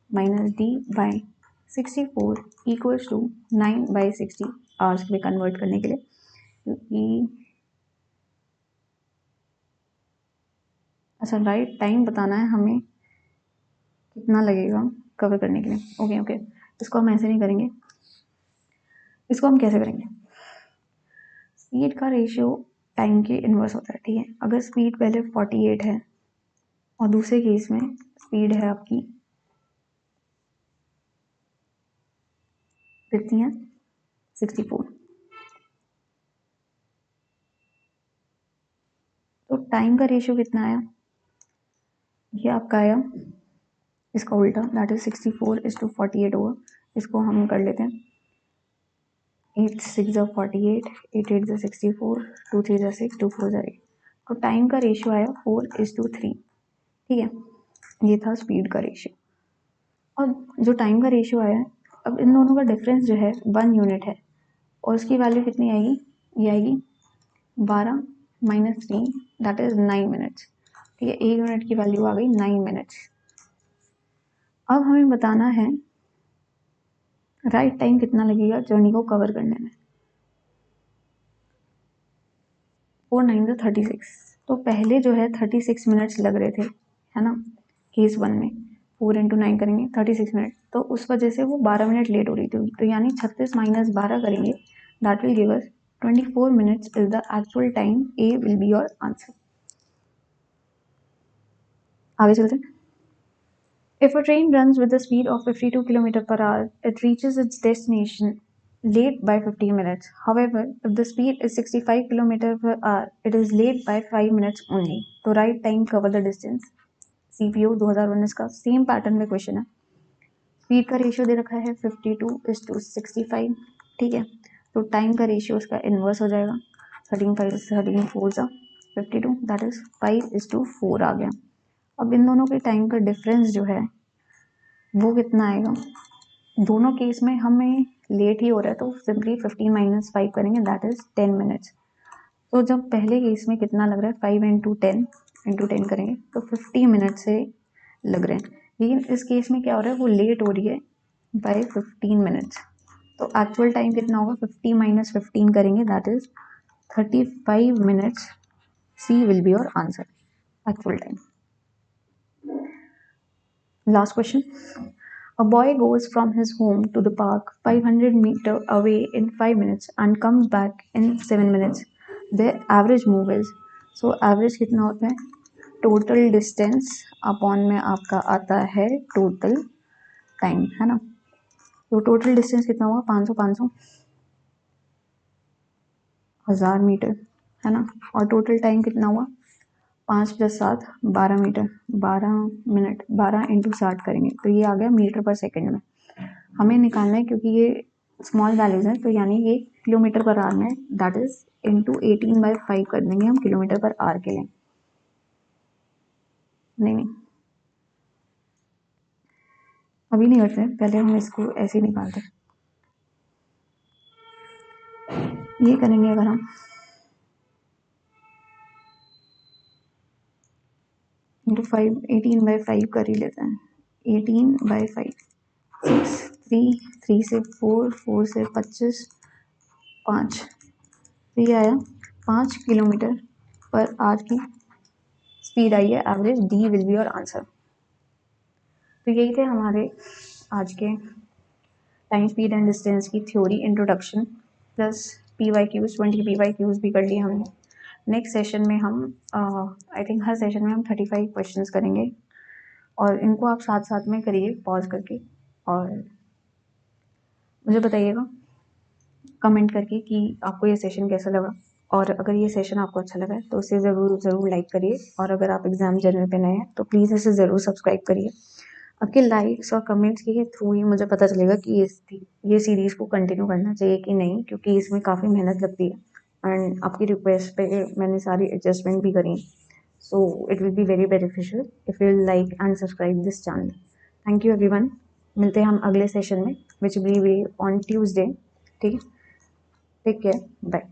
minus D by 64 equals to 9/60 hours के लिए कन्वर्ट करने के लिए, क्योंकि अच्छा राइट टाइम बताना है हमें कितना लगेगा कवर करने के लिए। ओके ओके, इसको हम ऐसे नहीं करेंगे, इसको हम कैसे करेंगे, स्पीड का रेशियो टाइम के इन्वर्स होता है। ठीक है, अगर स्पीड पहले 48 है और दूसरे केस में स्पीड है आपकी कितनी है 64, तो टाइम का रेशियो कितना आया, ये आपका आया इसका उल्टा, दैट इज 64:48 होगा। इसको हम कर लेते हैं 8 × 6 = 48, 8 × 8 = 64, 2 × 3 = 6, 2 × 4 = 8। तो टाइम का रेशियो आया 4:3। ठीक है, ये था स्पीड का रेशियो। और जो टाइम का रेशियो आया है, अब इन दोनों का डिफरेंस जो है 1 यूनिट है और उसकी वैल्यू कितनी आएगी, ये आएगी 12 - 3, दैट इज 9 मिनट्स। ठीक है, 1 यूनिट की वैल्यू आ गई 9 मिनट्स। अब हमें बताना है राइट टाइम कितना लगेगा जर्नी को कवर करने में। 4 × 9 = 36। तो पहले जो है 36 मिनट्स लग रहे थे, है ना, केस 1 में 4 × 9 करेंगे 36 मिनट, तो उस वजह से वो 12 मिनट लेट हो रही थी। तो यानी 36 - 12 करेंगे, that will give us 24 minutes is the actual time. A will be your answer. आगे चलते हैं। If a train runs with a speed of 52 km per hour, it reaches its destination late by 15 minutes. However, if the speed is 65 km per hour, it is late by 5 minutes only. तो right time cover the distance। CPO 2019 का same pattern में question है। Speed का ratio दे रखा है 52:65। ठीक है, तो टाइम का रेशियो उसका इन्वर्स हो जाएगा, 13 4 सा 52, दैट इज 5:4 आ गया। अब इन दोनों के टाइम का डिफरेंस जो है वो कितना आएगा, दोनों केस में हमें लेट ही हो रहा है तो सिंपली 15 - 5 करेंगे, दैट इज 10 मिनट्स। तो जब पहले केस में कितना लग रहा है 5 × 10 करेंगे तो 50 मिनट से लग रहे हैं, लेकिन इस केस में क्या हो रहा है वो लेट हो रही है बाय 15 मिनट्स। तो एक्चुअल टाइम कितना होगा 50 - 15 करेंगे, that is 35 minutes. C will be your answer, actual time. Last question. A boy goes from his home to the park 500 meters away in 5 minutes and comes back in 7 minutes. The average move is, so average कितना होता है, total distance upon में आपका आता है total time, है ना। तो total distance कितना हुआ 500 500 1000 मीटर, है ना, और total time कितना हुआ 5 + 7 12 मीटर, 12 मिनट, 12 × 60 करेंगे तो ये आ गया मीटर पर सेकंड में। हमें निकालना है क्योंकि ये स्मॉल वैल्यूज है, तो यानी ये किलोमीटर पर आवर में, दैट इज × 18/5 कर देंगे हम किलोमीटर पर आवर के लिए। नहीं अभी नहीं करते, पहले हम इसको ऐसे ही निकालते। ये करेंगे अगर हम इंटू 5, 18/5 कर ही लेते हैं। 18/5, 6, 3 से 4, 4 से 25, 5, तो ये आया 5 किलोमीटर पर आवर की स्पीड आई है average. D will be your answer. तो यही थे हमारे आज के टाइम, स्पीड एंड डिस्टेंस की theory introduction plus PYQs, 20 PYQs भी कर लिए हमने। नेक्स्ट सेशन में हम आई थिंक हर सेशन में हम 35 क्वेश्चंस करेंगे, और इनको आप साथ साथ में करिए पॉज करके, और मुझे बताइएगा कमेंट करके कि आपको ये सेशन कैसा लगा। और अगर ये सेशन आपको अच्छा लगा है तो उसे ज़रूर लाइक करिए, और अगर आप एग्ज़ाम जर्नल पे नए हैं तो प्लीज़ इसे ज़रूर सब्सक्राइब करिए। आपके लाइक्स और कमेंट्स के थ्रू ही मुझे पता चलेगा कि ये सीरीज़ को कंटिन्यू करना चाहिए कि नहीं, क्योंकि इसमें काफ़ी मेहनत लगती है एंड आपकी रिक्वेस्ट पे मैंने सारी एडजस्टमेंट भी करी। So it will be very beneficial if you like and subscribe this channel. Thank you everyone. मिलते हैं हम अगले सेशन में, which will be on Tuesday. ठीक है, टेक केयर, बाय।